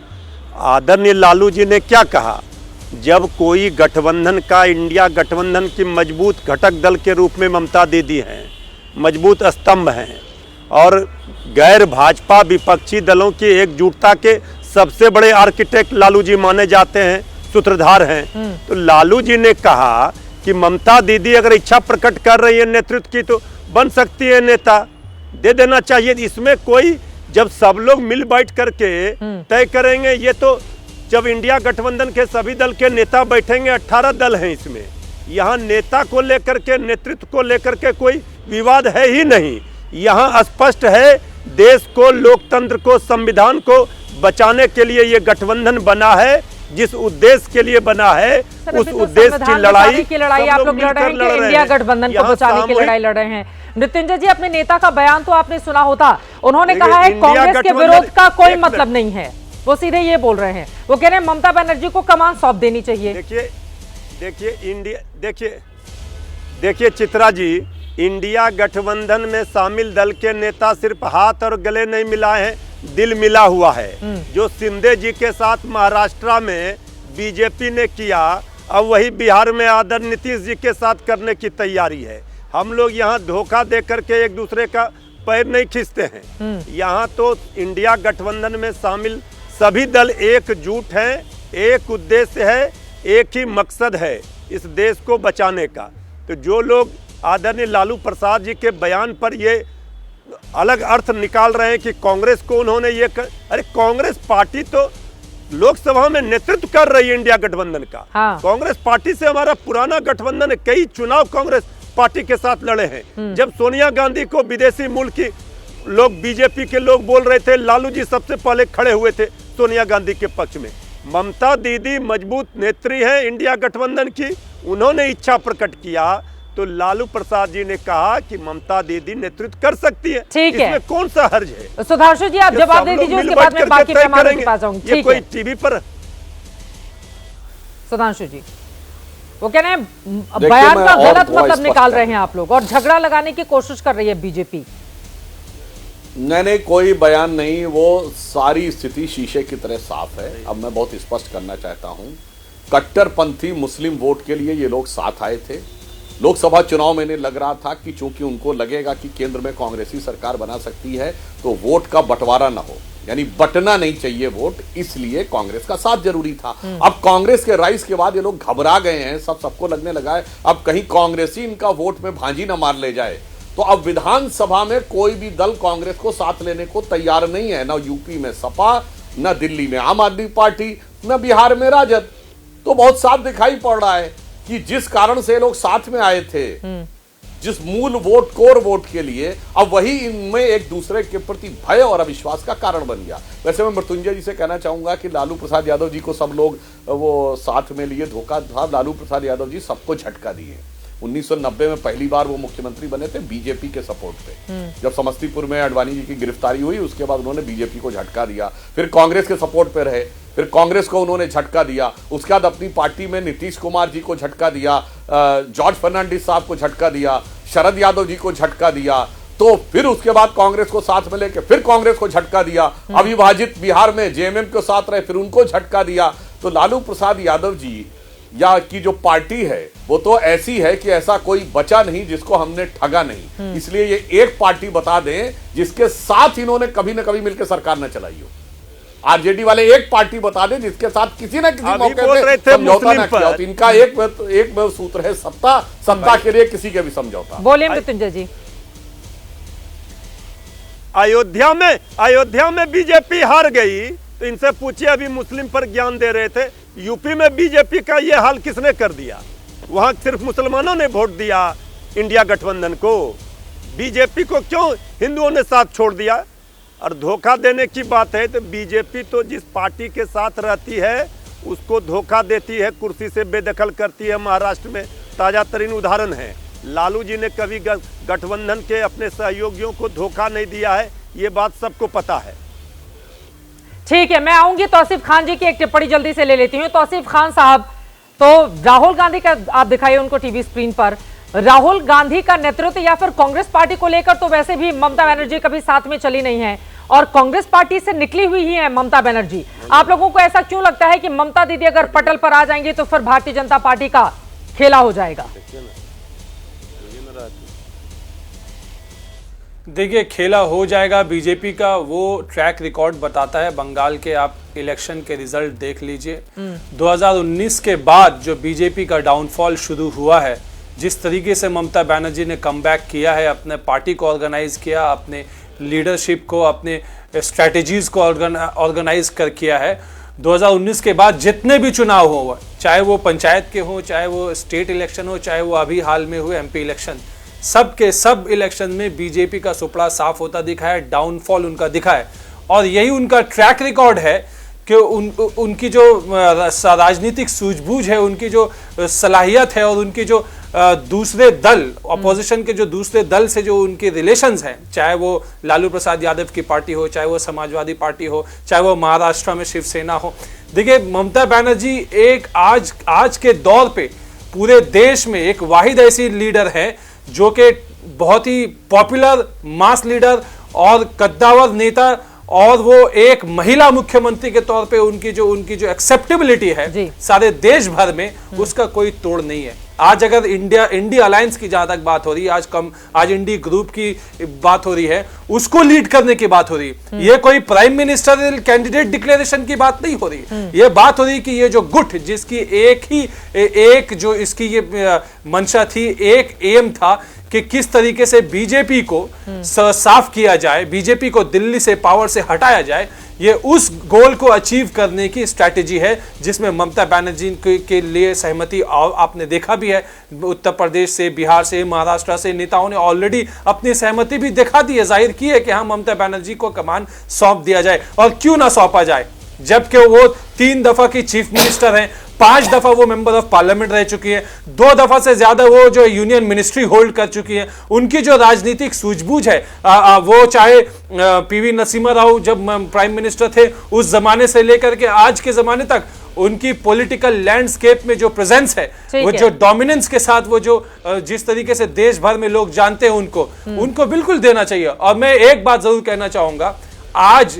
आदरणीय लालू जी ने क्या कहा, जब कोई गठबंधन का, इंडिया गठबंधन की मजबूत घटक दल के रूप में ममता दीदी हैं, मजबूत स्तंभ हैं, और गैर भाजपा विपक्षी दलों की एकजुटता के सबसे बड़े आर्किटेक्ट लालू जी माने जाते हैं, सूत्रधार हैं। तो लालू जी ने कहा कि ममता दीदी अगर इच्छा प्रकट कर रही है नेतृत्व की तो बन सकती है नेता, दे देना चाहिए। इसमें कोई, जब सब लोग मिल बैठ करके तय करेंगे, ये तो जब इंडिया गठबंधन के सभी दल के नेता बैठेंगे, 18 दल हैं इसमें, यहाँ नेता को लेकर के, नेतृत्व को लेकर के कोई विवाद है ही नहीं। यहाँ स्पष्ट है, देश को, लोकतंत्र को, संविधान को बचाने के लिए ये गठबंधन बना है। जिस उद्देश्य के लिए बना है उस उद्देश्य की लड़ाई आप लोग लड़ रहे हैं कि इंडिया गठबंधन को बचाने की लड़ाई लड़ रहे हैं। मृत्युंजय जी, अपने नेता का बयान तो आपने सुना होता, उन्होंने कहा है कांग्रेस के विरोध का कोई मतलब नहीं है, वो सीधे ये बोल रहे हैं, वो कह रहे हैं ममता बनर्जी को कमान सौंप देनी चाहिए। देखिए चित्रा जी, इंडिया गठबंधन में शामिल दल के नेता सिर्फ हाथ और गले नहीं मिलाए हैं, दिल मिला हुआ है। जो शिंदे जी के साथ महाराष्ट्र में बीजेपी ने किया, अब वही बिहार में आदरणीय नीतीश जी के साथ करने की तैयारी है। हम लोग यहाँ धोखा दे करके एक दूसरे का पैर नहीं खींचते हैं। यहाँ तो इंडिया गठबंधन में शामिल सभी दल एकजुट हैं, एक उद्देश्य है, एक ही मकसद है, इस देश को बचाने का। तो जो लोग आदरणीय लालू प्रसाद जी के बयान पर ये अलग अर्थ निकाल रहे हैं कि कांग्रेस को उन्होंने ये अरे कांग्रेस पार्टी तो लोकसभा में नेतृत्व कर रही है इंडिया गठबंधन का। कांग्रेस पार्टी से हमारा पुराना गठबंधन है, कई चुनाव कांग्रेस पार्टी के साथ लड़े हैं। जब सोनिया गांधी को विदेशी मुल्क की लोग, बीजेपी के लोग बोल रहे थे, लालू जी सबसे पहले खड़े हुए थे सोनिया गांधी के पक्ष में। ममता दीदी मजबूत नेत्री है इंडिया गठबंधन की, उन्होंने इच्छा प्रकट किया तो लालू प्रसाद जी ने कहा कि ममता दीदी नेतृत्व कर सकती है। ठीक है, इसमें कौन सा हर्ज है? सुधांशु जी, आप जवाब दे दीजिए, उसके बाद में बाकी मेहमानों के पास जाऊंगी। ये कोई टीवी पर। सुधांशु जी, वो कह रहे हैं बयान का गलत मतलब निकाल रहे हैं आप लोग और झगड़ा लगाने की कोशिश कर रही है बीजेपी। नहीं, कोई बयान नहीं, वो सारी स्थिति शीशे की तरह साफ है। अब मैं बहुत स्पष्ट करना चाहता हूं, कट्टरपंथी मुस्लिम वोट के लिए ये लोग साथ आए थे। लोकसभा चुनाव में लग रहा था कि चूंकि उनको लगेगा कि केंद्र में कांग्रेसी सरकार बना सकती है तो वोट का बंटवारा ना हो, यानी बंटना नहीं चाहिए वोट, इसलिए कांग्रेस का साथ जरूरी था। अब कांग्रेस के राइज के बाद ये लोग घबरा गए हैं, सबको लगने लगा है अब कहीं कांग्रेसी इनका वोट में भांजी ना मार ले जाए। तो अब विधानसभा में कोई भी दल कांग्रेस को साथ लेने को तैयार नहीं है, ना यूपी में सपा, ना दिल्ली में आम आदमी पार्टी, ना बिहार में राजद। तो बहुत साफ दिखाई पड़ रहा है कि जिस कारण से लोग साथ में आए थे, जिस मूल वोट, कोर वोट के लिए, अब वही इनमें एक दूसरे के प्रति भय और अविश्वास का कारण बन गया। वैसे मैं मृत्युंजय जी से कहना चाहूंगा कि लालू प्रसाद यादव जी को सब लोग वो साथ में लिए, धोखा था। लालू प्रसाद यादव जी सबको झटका दिए। 1990 में पहली बार वो मुख्यमंत्री बने थे बीजेपी के सपोर्ट पे। जब समस्तीपुर में अडवाणी जी की गिरफ्तारी हुई, उसके बाद उन्होंने बीजेपी को झटका दिया, फिर कांग्रेस के सपोर्ट पे रहे, फिर कांग्रेस को उन्होंने झटका दिया, उसके बाद अपनी पार्टी में नीतीश कुमार जी को झटका दिया, जॉर्ज फर्नांडिस साहब को झटका दिया, शरद यादव जी को झटका दिया, तो फिर उसके बाद कांग्रेस को साथ में लेकर फिर कांग्रेस को झटका दिया। अविभाजित बिहार में जेएमएम के साथ रहे, फिर उनको झटका दिया। तो लालू प्रसाद यादव जी या की जो पार्टी है वो तो ऐसी है कि ऐसा कोई बचा नहीं जिसको हमने ठगा नहीं। इसलिए ये एक पार्टी बता दें जिसके साथ इन्होंने कभी न कभी मिलकर सरकार न चलाई हो। आरजेडी वाले एक पार्टी बता दें जिसके साथ किसी न किसी मौके पे समझौता न किया। तो इनका एक सूत्र है, सत्ता के लिए किसी के भी समझौता। बोलिए मृत्युंजय जी। अयोध्या में बीजेपी हार गई तो इनसे पूछिए, अभी मुस्लिम पर ज्ञान दे रहे थे, यूपी में बीजेपी का ये हाल किसने कर दिया? वहां सिर्फ मुसलमानों ने वोट दिया इंडिया गठबंधन को, बीजेपी को क्यों हिंदुओं ने साथ छोड़ दिया? और धोखा देने की बात है तो बीजेपी तो जिस पार्टी के साथ रहती है उसको धोखा देती है, कुर्सी से बेदखल करती है। महाराष्ट्र में ताजा तरीन उदाहरण है। लालू जी ने कभी गठबंधन के अपने सहयोगियों को धोखा नहीं दिया है, ये बात सबको पता है। ठीक है, मैं आऊंगी तौसीफ खान जी की एक टिप्पणी जल्दी से ले लेती हूँ। तौसीफ खान साहब, तो राहुल गांधी का आप दिखाइए उनको टीवी स्क्रीन पर, राहुल गांधी का नेतृत्व या फिर कांग्रेस पार्टी को लेकर तो वैसे भी ममता बनर्जी कभी साथ में चली नहीं है और कांग्रेस पार्टी से निकली हुई ही है ममता बनर्जी। आप लोगों को ऐसा क्यों लगता है कि ममता दीदी अगर पटल पर आ जाएंगी तो फिर भारतीय जनता पार्टी का खेला हो जाएगा? देखिए, खेला हो जाएगा। बीजेपी का वो ट्रैक रिकॉर्ड बताता है, बंगाल के आप इलेक्शन के रिजल्ट देख लीजिए। 2019 के बाद जो बीजेपी का डाउनफॉल शुरू हुआ है, जिस तरीके से ममता बनर्जी ने कमबैक किया है, अपने पार्टी को ऑर्गेनाइज किया, अपने लीडरशिप को, अपने स्ट्रैटेजीज को ऑर्गेनाइज कर किया है, 2019 के बाद जितने भी चुनाव हो, चाहे वो पंचायत के हो, चाहे वो स्टेट इलेक्शन हो, चाहे वो अभी हाल में हुए एमपी इलेक्शन, सब के सब इलेक्शन में बीजेपी का सुपड़ा साफ होता दिखा है, डाउनफॉल उनका दिखा है। और यही उनका ट्रैक रिकॉर्ड है कि उनकी जो राजनीतिक सूझबूझ है, उनकी जो सलाहियत है, और उनकी जो दूसरे दल, अपोजिशन के जो दूसरे दल से जो उनके रिलेशंस हैं, चाहे वो लालू प्रसाद यादव की पार्टी हो, चाहे वो समाजवादी पार्टी हो, चाहे वो महाराष्ट्र में शिवसेना हो। देखिए, ममता बनर्जी एक आज के दौर पे पूरे देश में एक वाहिद ऐसी लीडर है जो कि बहुत ही पॉपुलर मास लीडर और कद्दावर नेता, और वो एक महिला मुख्यमंत्री के तौर पे उनकी जो एक्सेप्टेबिलिटी है सारे देश भर में, उसका कोई तोड़ नहीं है। आज अगर इंडिया अलायंस की जहां तक बात हो रही है, आज इंडी ग्रुप की बात हो रही है, उसको लीड करने की बात हो रही है। ये कोई प्राइम मिनिस्टर कैंडिडेट डिक्लेरेशन की बात नहीं हो रही। ये बात हो रही कि ये जो गुट, जिसकी एक जो इसकी ये मंशा थी, एक एम था कि किस तरीके से बीजेपी को साफ किया जाए, बीजेपी को दिल्ली से पावर से हटाया जाए, ये उस गोल को अचीव करने की स्ट्रैटेजी है, जिसमें ममता बनर्जी के लिए सहमति आपने देखा भी है। उत्तर प्रदेश से, बिहार से, महाराष्ट्र से नेताओं ने ऑलरेडी अपनी सहमति भी दिखा दी है, जाहिर की है कि हाँ, ममता बनर्जी को कमान सौंप दिया जाए। और क्यों ना सौंपा जाए, जबकि वो 3 दफा की चीफ मिनिस्टर हैं, 5 दफा वो मेंबर ऑफ पार्लियामेंट रह चुकी है, 2 दफा से ज्यादा वो जो यूनियन मिनिस्ट्री होल्ड कर चुकी है। उनकी जो राजनीतिक सूझबूझ है, वो चाहे पीवी नरसिम्हा राव जब प्राइम मिनिस्टर थे उस जमाने से लेकर के आज के जमाने तक, उनकी पॉलिटिकल लैंडस्केप में जो प्रेजेंस है, वो जो डोमिनेंस के साथ, वो जो जिस तरीके से देश भर में लोग जानते हैं उनको बिल्कुल देना चाहिए। और मैं एक बात जरूर कहना चाहूंगा, आज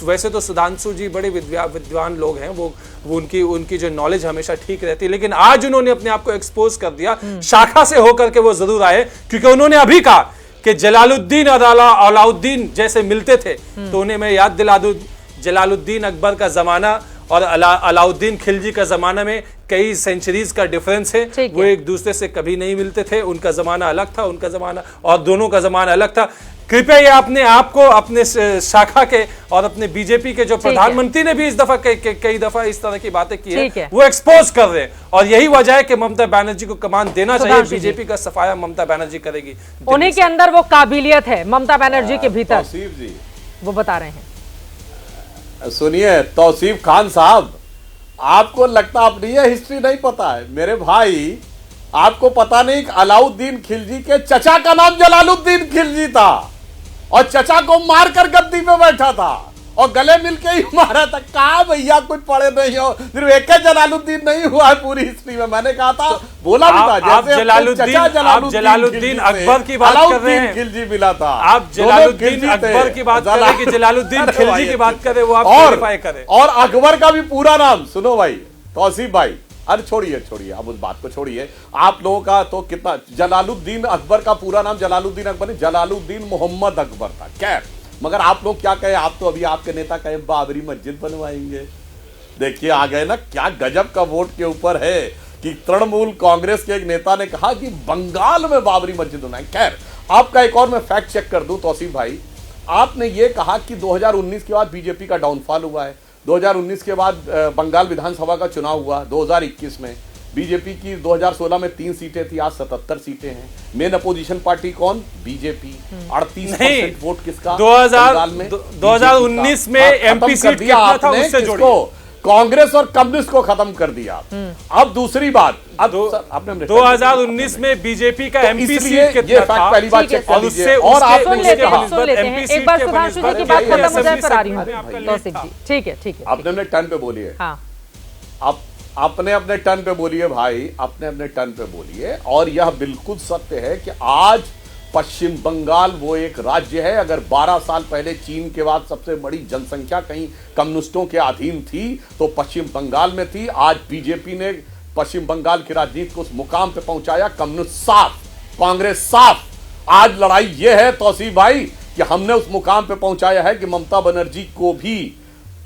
वैसे तो सुधांशु जी बड़े विद्वान लोग हैं, वो उनकी जो नॉलेज हमेशा ठीक रहती है, लेकिन आज उन्होंने अपने आप को एक्सपोज कर दिया, शाखा से होकर के वो जरूर आए, क्योंकि उन्होंने अभी कहा कि जलालुद्दीन और अलाउद्दीन जैसे मिलते थे, तो उन्हें मैं याद दिला दूं, जलालुद्दीन अकबर का जमाना और अलाउद्दीन खिलजी का जमाना में कई सेंचुरीज का डिफरेंस है। वो एक दूसरे से कभी नहीं मिलते थे, उनका जमाना अलग था, उनका जमाना और दोनों का जमाना अलग था। कृपया ये अपने आप को अपने शाखा के और अपने बीजेपी के जो प्रधानमंत्री ने भी इस दफा कई दफा इस तरह की बातें की है, वो एक्सपोज कर रहे हैं। और यही वजह है कि ममता बनर्जी को कमान देना चाहिए। बीजेपी का सफाया ममता बनर्जी करेगी, उन्हीं के अंदर वो काबिलियत है, ममता बनर्जी के भीतर, वो बता रहे हैं। सुनिए तौसीफ खान साहब, आपको लगता अपनी ये हिस्ट्री नहीं पता है। मेरे भाई, आपको पता नहीं कि अलाउद्दीन खिलजी के चचा का नाम जलालुद्दीन खिलजी था, और चचा को मारकर गद्दी पे बैठा था और गले मिलके ही मारा था। कहा भैया कुछ पढ़े नहीं हो, सिर्फ एक जलालुद्दीन नहीं हुआ है पूरी हिस्ट्री में। मैंने कहा था, बोला भी था, जैसे जलालुद्दीन अकबर की बात कर रहे हैं, खिलजी मिला था। आप जलालुद्दीन अकबर की बात कर रहे हैं कि जलालुद्दीन खिलजी की बात करें, वो आप क्लैरिफाई करें। और अकबर का भी पूरा नाम सुनो भाई, तौसीफ भाई, अरे छोड़िए अब उस बात को छोड़िए। आप लोगों का तो कितना, जलालुद्दीन अकबर का पूरा नाम जलालुद्दीन अकबर नहीं, जलालुद्दीन मोहम्मद अकबर था। खैर, मगर आप लोग क्या कहे, आप तो अभी आपके नेता कहे बाबरी मस्जिद बनवाएंगे। देखिए आ गए ना, क्या गजब का वोट के ऊपर है कि तृणमूल कांग्रेस के एक नेता ने कहा कि बंगाल में बाबरी मस्जिद बनाए। खैर, आपका एक और मैं फैक्ट चेक कर दूं तौसीफ भाई, आपने ये कहा कि 2019 के बाद बीजेपी का डाउनफॉल हुआ है, 2019 के बाद बंगाल विधानसभा का चुनाव हुआ, 2021 में बीजेपी की 2016 में 3 सीटें थी, आज 77 सीटें हैं। मेन अपोजिशन पार्टी कौन? बीजेपी। 38% वोट किसका? 2019 में एमपी सीट कितना था उससे जोड़ो, कांग्रेस और कम्युनिस्ट को खत्म कर दिया। अब दूसरी बात, अब 2019 में बीजेपी का एमपी सीट कितना था, पहली बात चेक कर लीजिए। और एक बार सुधांशु जी की बात खत्म हो जाए फिर आ रही हूं तौसीफ जी। ठीक है अपने टर्न पे बोलिए। आप अपने टर्न पे बोलिए भाई, अपने टर्न पे बोलिए। और यह बिल्कुल सत्य है कि आज पश्चिम बंगाल वो एक राज्य है, अगर 12 साल पहले चीन के बाद सबसे बड़ी जनसंख्या कहीं कम्युनिस्टों के अधीन थी तो पश्चिम बंगाल में थी। आज बीजेपी ने पश्चिम बंगाल की राजनीति को उस मुकाम पे पहुंचाया, कम्युनिस्ट साफ, कांग्रेस साफ, आज लड़ाई ये है तौसीफ भाई कि हमने उस मुकाम पे पहुंचाया है कि ममता बनर्जी को भी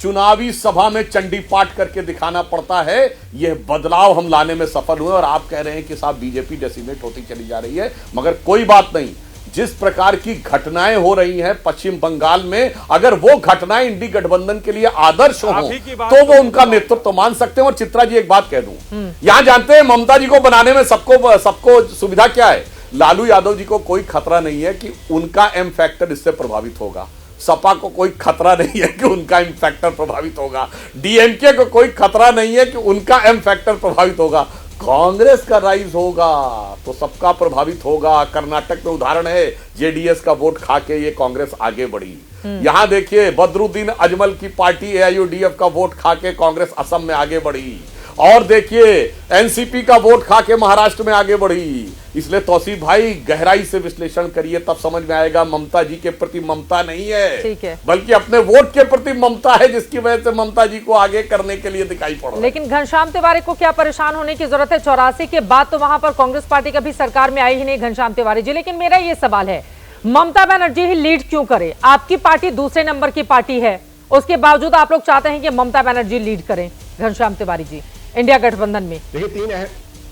चुनावी सभा में चंडी पाठ करके दिखाना पड़ता है। यह बदलाव हम लाने में सफल हुए और आप कह रहे हैं कि साहब बीजेपी डेसिमेट होती चली जा रही है, मगर कोई बात नहीं। जिस प्रकार की घटनाएं हो रही हैं पश्चिम बंगाल में, अगर वो घटनाएं इंडी गठबंधन के लिए आदर्श हो तो वो उनका नेतृत्व मान सकते हैं। और चित्रा जी एक बात कह दूं, यहां जानते हैं ममता जी को बनाने में सबको सुविधा क्या है? लालू यादव जी को कोई खतरा नहीं है कि उनका एम फैक्टर इससे प्रभावित होगा, सपा को कोई खतरा नहीं है कि उनका एम फैक्टर प्रभावित होगा, डीएमके को कोई खतरा नहीं है कि उनका एम फैक्टर प्रभावित होगा। कांग्रेस का राइज होगा तो सबका प्रभावित होगा। कर्नाटक में उदाहरण है, जेडीएस का वोट खा के ये कांग्रेस आगे बढ़ी। यहां देखिए बदरुद्दीन अजमल की पार्टी एआईयूडीएफ का वोट खा के कांग्रेस असम में आगे बढ़ी, और देखिए एनसीपी का वोट खा के महाराष्ट्र में आगे बढ़ी। इसलिए तौसीफ भाई गहराई से विश्लेषण करिए, तब समझ में आएगा ममता जी के प्रति ममता नहीं है, बल्कि अपने वोट के प्रति ममता है, जिसकी वजह से ममता जी को आगे करने के लिए दिखाई पड़ रहा है। लेकिन घनश्याम तिवारी को क्या परेशान होने की जरूरत है? 84 के बाद तो वहां पर कांग्रेस पार्टी कभी सरकार में आई ही नहीं घनश्याम तिवारी जी। लेकिन मेरा ये सवाल है, ममता बनर्जी ही लीड क्यों करे? आपकी पार्टी दूसरे नंबर की पार्टी है, उसके बावजूद आप लोग चाहते हैं कि ममता बनर्जी लीड करें घनश्याम तिवारी जी इंडिया गठबंधन में। देखिए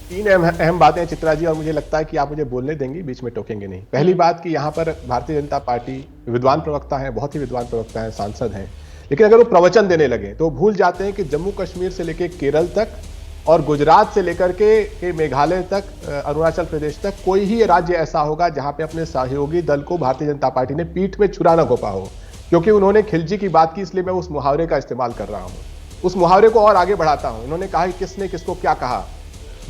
तीन अहम बातें चित्रा जी, और मुझे लगता है कि आप मुझे बोलने देंगे, बीच में टोकेंगे नहीं। पहली बात कि यहाँ पर भारतीय जनता पार्टी विद्वान प्रवक्ता है, बहुत ही विद्वान प्रवक्ता है, सांसद हैं, लेकिन अगर वो प्रवचन देने लगे तो भूल जाते हैं कि जम्मू कश्मीर से लेकर केरल तक और गुजरात से लेकर के मेघालय तक, अरुणाचल प्रदेश तक, कोई ही राज्य ऐसा होगा जहां पे अपने सहयोगी दल को भारतीय जनता पार्टी ने पीठ में छुरा न घोंपा हो। क्योंकि उन्होंने खिलजी की बात की, इसलिए मैं उस मुहावरे का इस्तेमाल कर रहा हूं। उस मुहावरे को और आगे बढ़ाता हूं। उन्होंने कहा कि किसने किसको क्या कहा।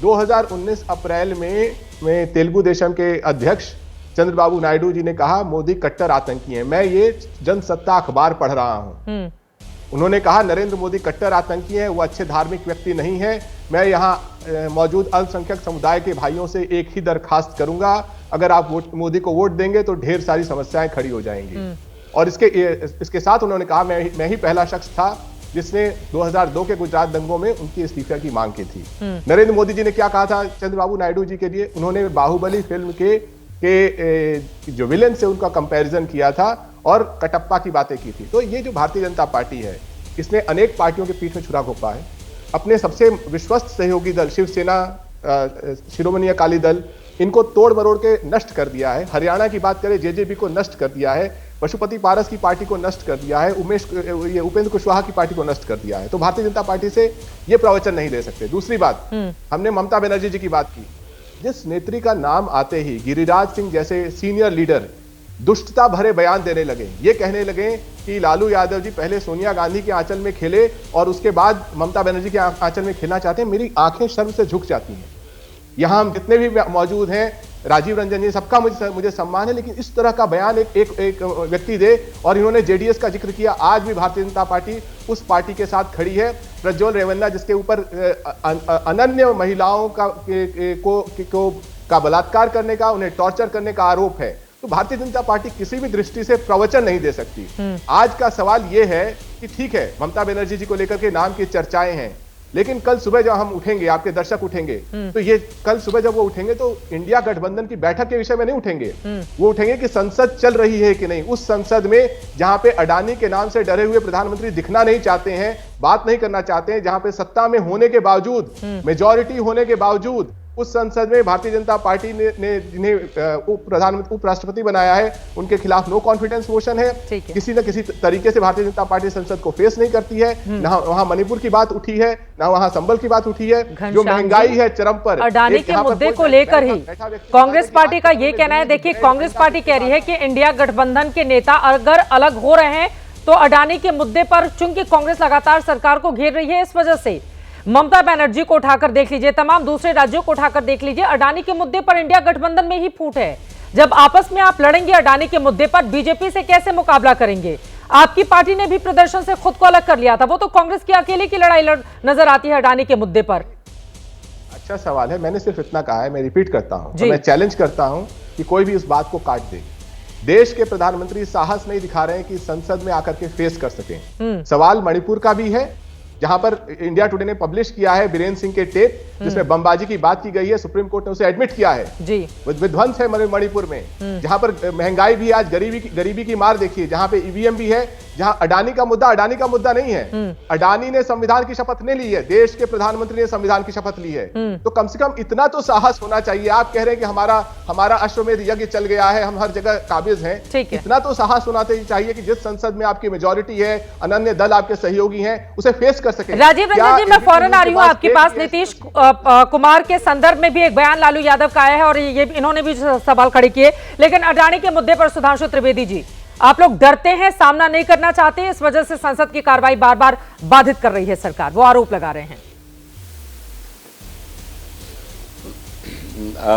2019 अप्रैल में तेलुगु देशम के अध्यक्ष चंद्रबाबू नायडू जी ने कहा मोदी कट्टर आतंकी हैं। मैं ये जनसत्ता अखबार पढ़ रहा हूं। उन्होंने कहा नरेंद्र मोदी कट्टर आतंकी हैं, वो अच्छे धार्मिक व्यक्ति नहीं है। मैं यहाँ मौजूद अल्पसंख्यक समुदाय के भाइयों से एक ही दरखास्त करूंगा, अगर आप मोदी को वोट देंगे तो ढेर सारी समस्याएं खड़ी हो जाएंगी। और इसके साथ उन्होंने कहा मैं ही पहला शख्स था जिसने 2002 के गुजरात दंगों में उनकी इस्तीफा की मांग की थी। नरेंद्र मोदी जी ने क्या कहा था चंद्रबाबू नायडू जी के लिए? उन्होंने बाहुबली फिल्म के जो विलेन से उनका कंपैरिजन किया था और कटप्पा की बातें की थी। तो ये जो भारतीय जनता पार्टी है, इसने अनेक पार्टियों के पीठ में छुरा घोंपा है। अपने सबसे विश्वस्त सहयोगी दल शिवसेना, शिरोमणि अकाली दल, इनको तोड़ मरोड़ के नष्ट कर दिया है। हरियाणा की बात करें, जेजेपी को नष्ट कर दिया है, पशुपति पारस की पार्टी को नष्ट कर दिया है, उपेंद्र कुशवाहा की पार्टी को नष्ट कर दिया है। तो भारतीय जनता पार्टी से ये प्रवचन नहीं ले सकते। दूसरी बात, हमने ममता बनर्जी जी की बात की। जिस नेत्री का नाम आते ही गिरिराज सिंह जैसे सीनियर लीडर दुष्टता भरे बयान देने लगे, ये कहने लगे कि लालू यादव जी पहले सोनिया गांधी के आंचल में खेले और उसके बाद ममता बनर्जी के आंचल में खेलना चाहते हैं, मेरी आंखें शर्म से झुक जाती हैं। यहां हम जितने भी मौजूद हैं, राजीव रंजन जी, सबका मुझे सम्मान है, लेकिन इस तरह का बयान एक व्यक्ति दे। और इन्होंने जेडीएस का जिक्र किया। आज भी भारतीय जनता पार्टी उस पार्टी के साथ खड़ी है। प्रज्वल रेवन्ना जिसके ऊपर अनन्य महिलाओं का बलात्कार करने का, उन्हें टॉर्चर करने का आरोप है, तो भारतीय जनता पार्टी किसी भी दृष्टि से प्रवचन नहीं दे सकती। आज का सवाल यह है कि ठीक है, ममता बनर्जी जी को लेकर के नाम की चर्चाएं हैं, लेकिन कल सुबह जब हम उठेंगे, आपके दर्शक उठेंगे, तो ये कल सुबह जब वो उठेंगे तो इंडिया गठबंधन की बैठक के विषय में नहीं उठेंगे। वो उठेंगे कि संसद चल रही है कि नहीं। उस संसद में जहां पे अडानी के नाम से डरे हुए प्रधानमंत्री दिखना नहीं चाहते हैं, बात नहीं करना चाहते हैं, जहां पे सत्ता में होने के बावजूद, मेजॉरिटी होने के बावजूद उस संसद में भारतीय जनता पार्टी ने जिन्हें उपराष्ट्रपति बनाया है, उनके खिलाफ नो कॉन्फिडेंस मोशन है। किसी न किसी तरीके से भारतीय जनता पार्टी संसद को फेस नहीं करती है। ना वहां मणिपुर की बात उठी है, ना वहां संबल की बात उठी है। जो महंगाई है चरम पर, अडानी के मुद्दे को लेकर ही कांग्रेस पार्टी का ये कहना है। देखिए, कांग्रेस पार्टी कह रही है कि इंडिया गठबंधन के नेता अगर अलग हो रहे हैं तो अडानी के मुद्दे पर, चूंकि कांग्रेस लगातार सरकार को घेर रही है, इस वजह से ममता बनर्जी को उठाकर देख लीजिए, तमाम दूसरे राज्यों को उठाकर देख लीजिए, अडानी के मुद्दे पर इंडिया गठबंधन में ही फूट है। जब आपस में आप लड़ेंगे अडानी के मुद्दे पर, बीजेपी से कैसे मुकाबला करेंगे? आपकी पार्टी ने भी प्रदर्शन से खुद को अलग कर लिया था, वो तो कांग्रेस की अकेले की लड़ाई नजर आती है अडानी के मुद्दे पर। अच्छा सवाल है, मैंने सिर्फ इतना कहा है, मैं रिपीट करता हूं, तो मैं चैलेंज करता हूं कि कोई भी इस बात को काट दे। देश के प्रधानमंत्री साहस नहीं दिखा रहे हैं कि संसद में आकर के फेस कर सकें। सवाल मणिपुर का भी है, जहां पर इंडिया टुडे ने पब्लिश किया है बीरेन सिंह के टेप, जिसमें बमबाजी की बात की गई है। सुप्रीम कोर्ट ने उसे एडमिट किया है जी। विध्वंस है मणिपुर में, जहां पर महंगाई भी, आज गरीबी की मार देखिए, जहां पे ईवीएम भी है, जहां अडानी का मुद्दा नहीं है। अडानी ने संविधान की शपथ नहीं ली है, देश के प्रधानमंत्री ने संविधान की शपथ ली है। तो कम से कम इतना तो साहस होना चाहिए। आप कह रहे हैं कि हमारा अश्वमेध यज्ञ चल गया है, हम हर जगह काबिज हैं, इतना तो साहस होना चाहिए कि जिस संसद में आपकी मेजोरिटी है, अनन्य दल आपके सहयोगी हैं, उसे फेस कर सके। राजीव रंजन जी, मैं फौरन आ रही हूँ आपके पास। नीतीश कुमार के संदर्भ में भी एक बयान लालू यादव का आया है और ये इन्होंने भी सवाल खड़े किए, लेकिन अडानी के मुद्दे पर सुधांशु त्रिवेदी जी, आप लोग डरते हैं, सामना नहीं करना चाहते, इस वजह से संसद की कार्रवाई बार बार बाधित कर रही है सरकार, वो आरोप लगा रहे हैं।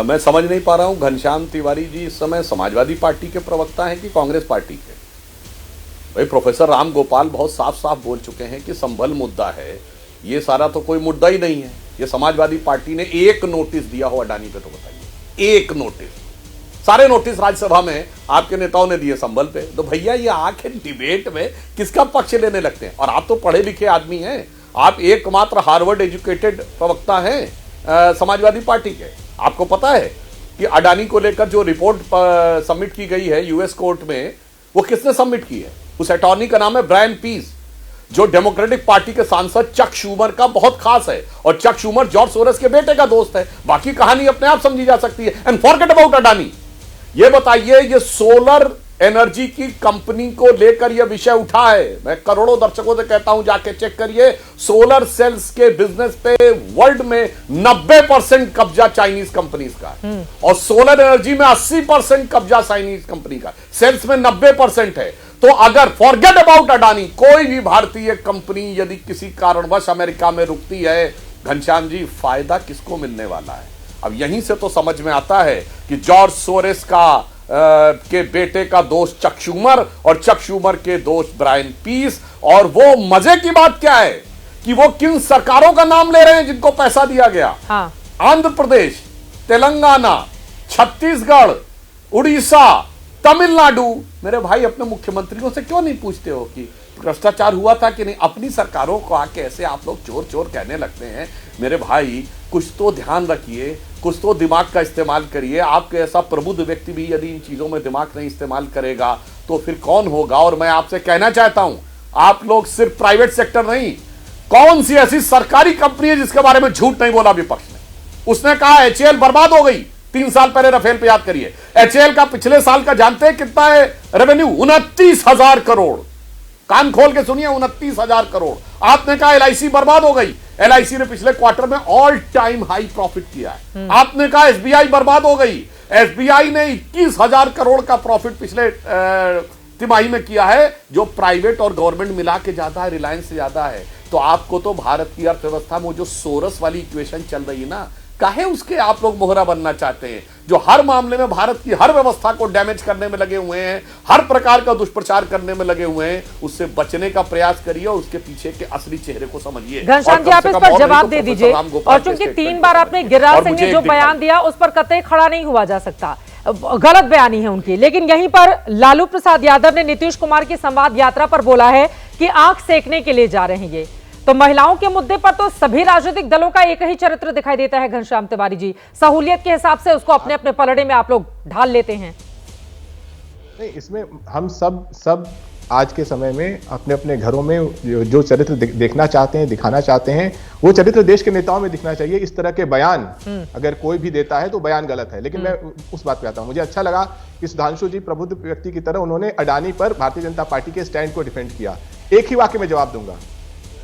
मैं समझ नहीं पा रहा हूं, घनश्याम तिवारी जी इस समय समाजवादी पार्टी के प्रवक्ता हैं कि कांग्रेस पार्टी के? भाई प्रोफेसर राम गोपाल बहुत साफ साफ बोल चुके हैं कि संभल मुद्दा है, ये सारा तो कोई मुद्दा ही नहीं है। ये समाजवादी पार्टी ने एक नोटिस दिया हो अडानी पे तो बताइए, एक नोटिस। सारे नोटिस राज्यसभा में आपके नेताओं ने दिए संभल पे। तो भैया ये आखिर डिबेट में किसका पक्ष लेने लगते हैं? और आप तो पढ़े लिखे आदमी हैं, आप एकमात्र हार्वर्ड एजुकेटेड प्रवक्ता हैं समाजवादी पार्टी के। आपको पता है कि अडानी को लेकर जो रिपोर्ट सबमिट की गई है यूएस कोर्ट में, वो किसने सबमिट की है? उस अटॉर्नी का नाम है ब्रायन पीस, जो डेमोक्रेटिक पार्टी के सांसद चक शूमर का बहुत खास है, और चक शूमर जॉर्ज सोरेस के बेटे का दोस्त है। बाकी कहानी अपने आप समझी जा सकती है। And forget about Adani. ये बताइए, ये सोलर एनर्जी की कंपनी को लेकर यह विषय उठा है। मैं करोड़ों दर्शकों से कहता हूं, जाके चेक करिए, सोलर सेल्स के बिजनेस पे वर्ल्ड में 90% कब्जा चाइनीज कंपनीज का है, और सोलर एनर्जी में 80% कब्जा चाइनीज कंपनी का, सेल्स में 90% है। तो अगर फॉरगेट अबाउट अडानी, कोई भी भारतीय कंपनी यदि किसी कारणवश अमेरिका में रुकती है, घनश्याम जी, फायदा किसको मिलने वाला है? अब यहीं से तो समझ में आता है कि जॉर्ज सोरेस के बेटे का दोस्त चक शूमर, और चक शूमर के दोस्त ब्रायन पीस। और वो मजे की बात क्या है कि वो किन सरकारों का नाम ले रहे हैं जिनको पैसा दिया गया। हाँ। आंध्र प्रदेश, तेलंगाना, छत्तीसगढ़, उड़ीसा, तमिलनाडु। मेरे भाई, अपने मुख्यमंत्रियों से क्यों नहीं पूछते हो कि भ्रष्टाचार हुआ था कि नहीं? अपनी सरकारों को आके ऐसे आप लोग चोर चोर कहने लगते हैं। मेरे भाई, कुछ तो ध्यान रखिए, कुछ तो दिमाग का इस्तेमाल करिए। आपके ऐसा प्रबुद्ध व्यक्ति भी यदि इन चीजों में दिमाग नहीं इस्तेमाल करेगा तो फिर कौन होगा? और मैं आपसे कहना चाहता हूं, आप लोग सिर्फ प्राइवेट सेक्टर नहीं, कौन सी ऐसी सरकारी कंपनी है जिसके बारे में झूठ नहीं बोला विपक्ष ने? उसने कहा एचएएल बर्बाद हो गई 3 साल पहले, रफेल पे याद करिए। एचएएल का पिछले साल का जानते हैं कितना है रेवेन्यू? 29,000 करोड़। कान खोल के सुनिए, 29,000 करोड़। आपने कहा एलआईसी बर्बाद हो गई, एलआईसी ने पिछले क्वार्टर में ऑल टाइम हाई प्रॉफिट किया है। आपने कहा एसबीआई बर्बाद हो गई, एसबीआई ने 21,000 करोड़ का प्रॉफिट पिछले तिमाही में किया है, जो प्राइवेट और गवर्नमेंट मिला के ज्यादा है, रिलायंस से ज्यादा है। तो आपको तो भारत की अर्थव्यवस्था में जो सोरस वाली इक्वेशन चल रही है ना, काहे उसके आप लोग मोहरा बनना चाहते हैं, जो हर मामले में भारत की हर व्यवस्था को डैमेज करने में लगे हुए हैं, हर प्रकार का दुष्प्रचार करने में लगे हुए हैं। उससे बचने का प्रयास करिए और उसके पीछे के असली चेहरे को समझिए। घनश्याम जी, आप इस पर जवाब दे दीजिए। और चूंकि 3 बार आपने गिरिराज सिंह ने जो बयान दिया उस पर कतई खड़ा नहीं हुआ जा सकता, गलत बयानी है उनकी। लेकिन यहीं पर लालू प्रसाद यादव ने नीतीश कुमार की संवाद यात्रा पर बोला है कि आंख सेकने के लिए जा रहे हैं ये। तो महिलाओं के मुद्दे पर तो सभी राजनीतिक दलों का एक ही चरित्र दिखाई देता है घनश्याम तिवारी जी। सहूलियत के हिसाब से उसको अपने अपने पलड़े में आप लोग ढाल लेते हैं। नहीं, इसमें हम सब आज के समय में अपने अपने घरों में जो चरित्र देखना चाहते हैं, दिखाना चाहते हैं, वो चरित्र देश के नेताओं में दिखना चाहिए। इस तरह के बयान अगर कोई भी देता है तो बयान गलत है। लेकिन मैं उस बात पे आता हूं, मुझे अच्छा लगा कि सुधांशु जी प्रबुद्ध व्यक्ति की तरह उन्होंने अडानी पर भारतीय जनता पार्टी के स्टैंड को डिफेंड किया। एक ही वाक्य में जवाब दूंगा।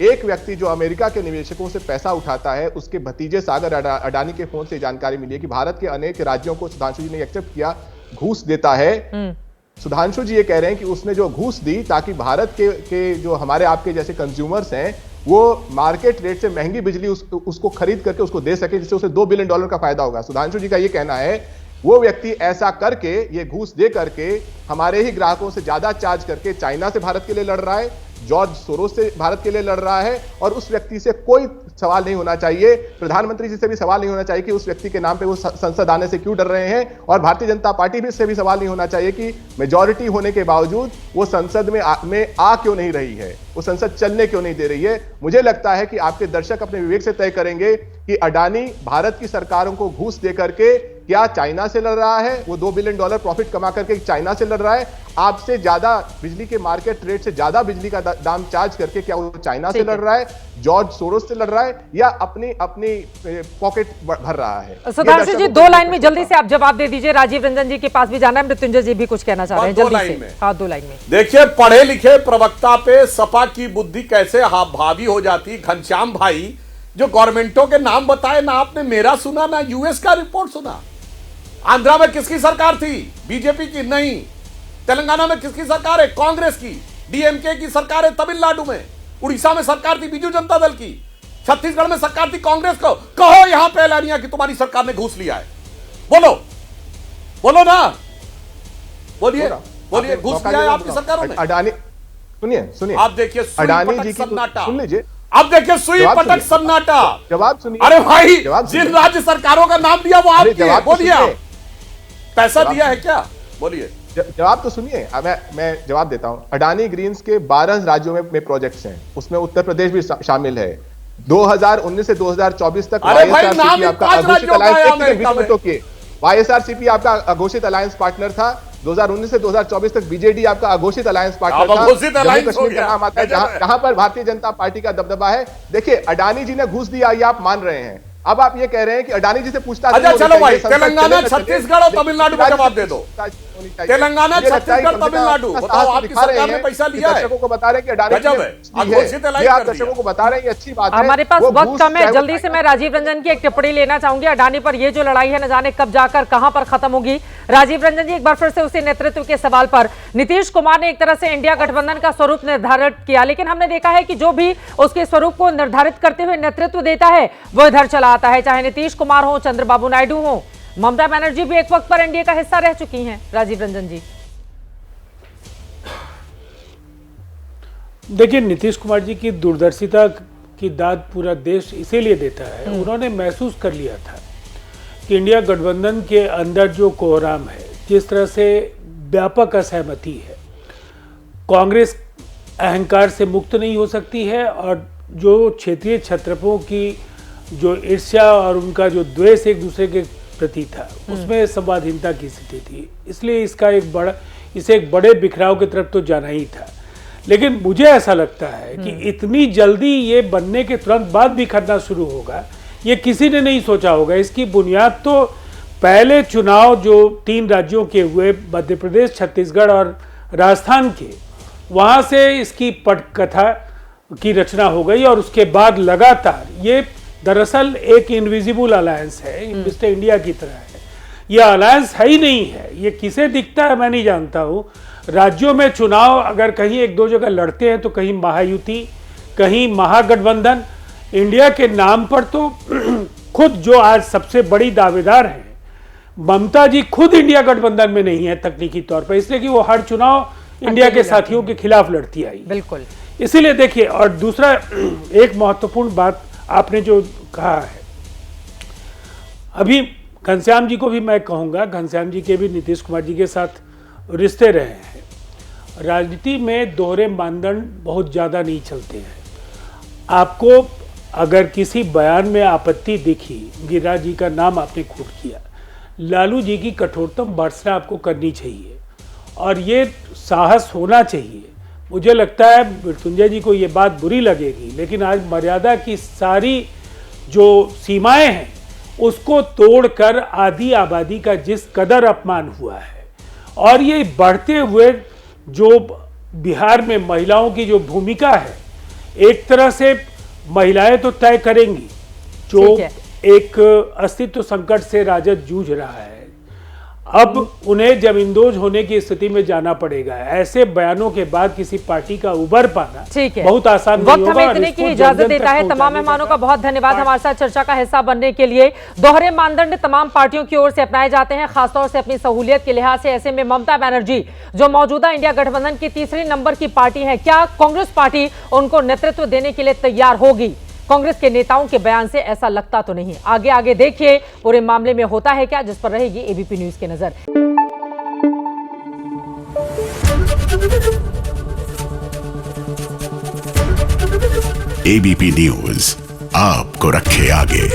एक व्यक्ति जो अमेरिका के निवेशकों से पैसा उठाता है, उसके भतीजे सागर अडानी के फोन से जानकारी मिली है कि भारत के अनेक राज्यों को सुधांशु जी ने एक्सेप्ट किया, घूस देता है। सुधांशु जी ये कह रहे हैं कि उसने जो घूस दी ताकि भारत के जो हमारे आपके जैसे कंज्यूमर्स हैं वो मार्केट रेट से महंगी बिजली उसको खरीद करके उसको दे सके, जिससे उसे $2 बिलियन का फायदा होगा। सुधांशु जी का ये कहना है वो व्यक्ति ऐसा करके, ये घूस दे करके, हमारे ही ग्राहकों से ज्यादा चार्ज करके चाइना से भारत के लिए लड़ रहा है, जॉर्ज सोरोस से भारत के लिए लड़ रहा है, और उस व्यक्ति से कोई सवाल नहीं होना चाहिए, प्रधानमंत्री जी से भी सवाल नहीं होना चाहिए कि उस व्यक्ति के नाम पे वो संसद आने से क्यों डर रहे हैं, और भारतीय जनता पार्टी भी से भी सवाल नहीं होना चाहिए कि मेजॉरिटी होने के बावजूद वो संसद में आ क्यों नहीं रही है, वो संसद चलने क्यों नहीं दे रही है। मुझे लगता है कि आपके दर्शक अपने विवेक से तय करेंगे कि अडानी भारत की सरकारों को घूस दे करके क्या चाइना से लड़ रहा है, वो $2 बिलियन प्रॉफिट कमा करके चाइना से लड़ रहा है, आपसे ज्यादा बिजली के मार्केट रेट से ज्यादा बिजली का दाम चार्ज करके क्या वो चाइना से लड़ रहा है, जॉर्ज सोरोस से लड़ रहा है, या अपनी पॉकेट भर रहा है। सुधांशु जी, 2 लाइन में जल्दी से आप जवाब दे दीजिए, राजीव रंजन जी के पास भी जाना है, मृत्युंजय जी भी कुछ कहना चाह रहे हैं, जल्दी से। हाँ, 2 लाइन में। देखिए, पढ़े लिखे प्रवक्ता पे सपा की बुद्धि कैसे हावी हो जाती। घनश्याम भाई जो गवर्नमेंटों के नाम बताए ना, आपने मेरा सुना ना यूएस का रिपोर्ट सुना। आंध्रा में किसकी सरकार थी? बीजेपी की नहीं। तेलंगाना में किसकी सरकार है? कांग्रेस की। डीएमके की सरकार है तमिलनाडु में। उड़ीसा में सरकार थी बीजू जनता दल की। छत्तीसगढ़ में सरकार थी कांग्रेस को। कहो यहां पे ऐलानिया कि तुम्हारी सरकार ने घूस लिया है। बोलो बोलो ना, बोलिए बोलिए, घूस लिया है आपकी सरकारों ने। अडानी, सुनिए आप देखिए, अडानी जी की सन्नाटा सुन लीजिए, अब देखिए सुई पटक सन्नाटा। जवाब सुनिए। अरे भाई, जिन राज्य सरकारों का नाम दिया वो आपकी है, बोलिए। पैसा दिया है क्या? बोलिए। जवाब तो सुनिए, मैं जवाब देता हूं। अडानी ग्रीन्स के 12 राज्यों में प्रोजेक्ट्स हैं, उसमें उत्तर प्रदेश भी शामिल है। 2019 से 2024 तक वाईएसआरसीपी आपका अघोषित अलायंस पार्टनर था। 2019 से 2024 तक बीजेडी आपका अघोषित अलायंस पार्टनर था। जम्मू कश्मीर का नाम आता है जहां पर भारतीय जनता पार्टी का दबदबा है। देखिए, अडानी जी ने घूस दिया, ये आप मान रहे हैं। अब आप ये कह रहे हैं कि अडानी जी से पूछताछ। अच्छा चलो भाई, तेलंगाना, छत्तीसगघड़ और तमिलनाडु का जवाब दे दो। तेलंगाना, छत्तीसगढ़, तमिलनाडु, बताओ आपकी सरकार ने पैसा लिया है? दर्शकों को बता रहे हैं कि अडानी गजब है, अघोषित एलान आप कर दिया। दर्शकों को बता रहे हैं, ये अच्छी बात है। हमारे पास वक्त कम है, जल्दी से मैं राजीव रंजन की एक टिप्पणी लेना चाहूंगी। अडानी पर ये जो लड़ाई है, न जाने कब जाकर कहां पर खत्म होगी। राजीव रंजन जी, एक बार फिर से उसी नेतृत्व के सवाल पर, नीतीश कुमार ने एक तरह से इंडिया गठबंधन का स्वरूप निर्धारित किया, लेकिन हमने देखा है कि जो भी उसके स्वरूप को निर्धारित करते हुए नेतृत्व देता है वो इधर चला आता है, चाहे नीतीश कुमार हो, चंद्रबाबू नायडू हो, ममता बनर्जी भी एक वक्त पर एनडीए का हिस्सा रह चुकी हैं। राजीव रंजन जी, देखिए, नीतीश कुमार जी की दूरदर्शिता की दाद पूरा देश इसीलिए देता है, उन्होंने महसूस कर लिया था कि इंडिया गठबंधन के अंदर जो कोहराम है, जिस तरह से व्यापक असहमति है, कांग्रेस अहंकार से मुक्त नहीं हो सकती है, और जो क्षेत्रीय छत्रपों की जो ईर्ष्या और उनका जो द्वेष एक दूसरे के प्रति था, उसमें संवादहीनता की स्थिति थी। इसलिए इसे एक बड़े बिखराव की तरफ तो जाना ही था। लेकिन मुझे ऐसा लगता है कि इतनी जल्दी ये बनने के तुरंत बाद बिखरना शुरू होगा, ये किसी ने नहीं सोचा होगा। इसकी बुनियाद तो पहले चुनाव जो 3 राज्यों के हुए, मध्य प्रदेश, छत्तीसगढ़ और राजस्थान के, वहाँ से इसकी पटकथा की रचना हो गई, और उसके बाद लगातार ये दरअसल एक इनविजिबल अलायंस है, मिस्टर इंडिया की तरह है। ये अलायंस है ही नहीं है, ये किसे दिखता है मैं नहीं जानता हूँ। राज्यों में चुनाव अगर कहीं 1-2 जगह लड़ते हैं तो कहीं महायुति, कहीं महागठबंधन। इंडिया के नाम पर तो खुद जो आज सबसे बड़ी दावेदार हैं, ममता जी खुद इंडिया गठबंधन में नहीं है तकनीकी तौर पर, इसलिए कि वो हर चुनाव इंडिया के साथियों के खिलाफ लड़ती आई। बिल्कुल। इसीलिए देखिए, और दूसरा एक महत्वपूर्ण बात आपने जो कहा है, अभी घनश्याम जी को भी मैं कहूँगा, घनश्याम जी के भी नीतीश कुमार जी के साथ रिश्ते रहे हैं। राजनीति में दोहरे मानदंड बहुत ज़्यादा नहीं चलते हैं। आपको अगर किसी बयान में आपत्ति दिखी, गिरिराज जी का नाम आपने कोट किया, लालू जी की कठोरतम भर्त्सना आपको करनी चाहिए, और ये साहस होना चाहिए। मुझे लगता है मृत्युंजय जी को ये बात बुरी लगेगी, लेकिन आज मर्यादा की सारी जो सीमाएं हैं उसको तोड़कर आधी आबादी का जिस कदर अपमान हुआ है, और ये बढ़ते हुए जो बिहार में महिलाओं की जो भूमिका है, एक तरह से महिलाएं तो तय करेंगी जो एक अस्तित्व संकट से राजद जूझ रहा है। अब उन्हें जमींदोज होने की स्थिति में जाना पड़ेगा। ऐसे बयानों के बाद किसी पार्टी का उबर पाना ठीक है, बहुत आसान नहीं होगा। वक्त हमें इतने की इजाजत देता है। तमाम मेहमानों का बहुत धन्यवाद हमारे साथ चर्चा का हिस्सा बनने के लिए। दोहरे मानदंड तमाम पार्टियों की ओर से अपनाए जाते हैं, खासतौर से अपनी सहूलियत के लिहाज से। ऐसे में ममता बनर्जी जो मौजूदा इंडिया गठबंधन की तीसरे नंबर की पार्टी है, क्या कांग्रेस पार्टी उनको नेतृत्व देने के लिए तैयार होगी? कांग्रेस के नेताओं के बयान से ऐसा लगता तो नहीं। आगे देखिए पूरे मामले में होता है क्या, जिस पर रहेगी एबीपी न्यूज की नजर। एबीपी न्यूज आपको रखे आगे।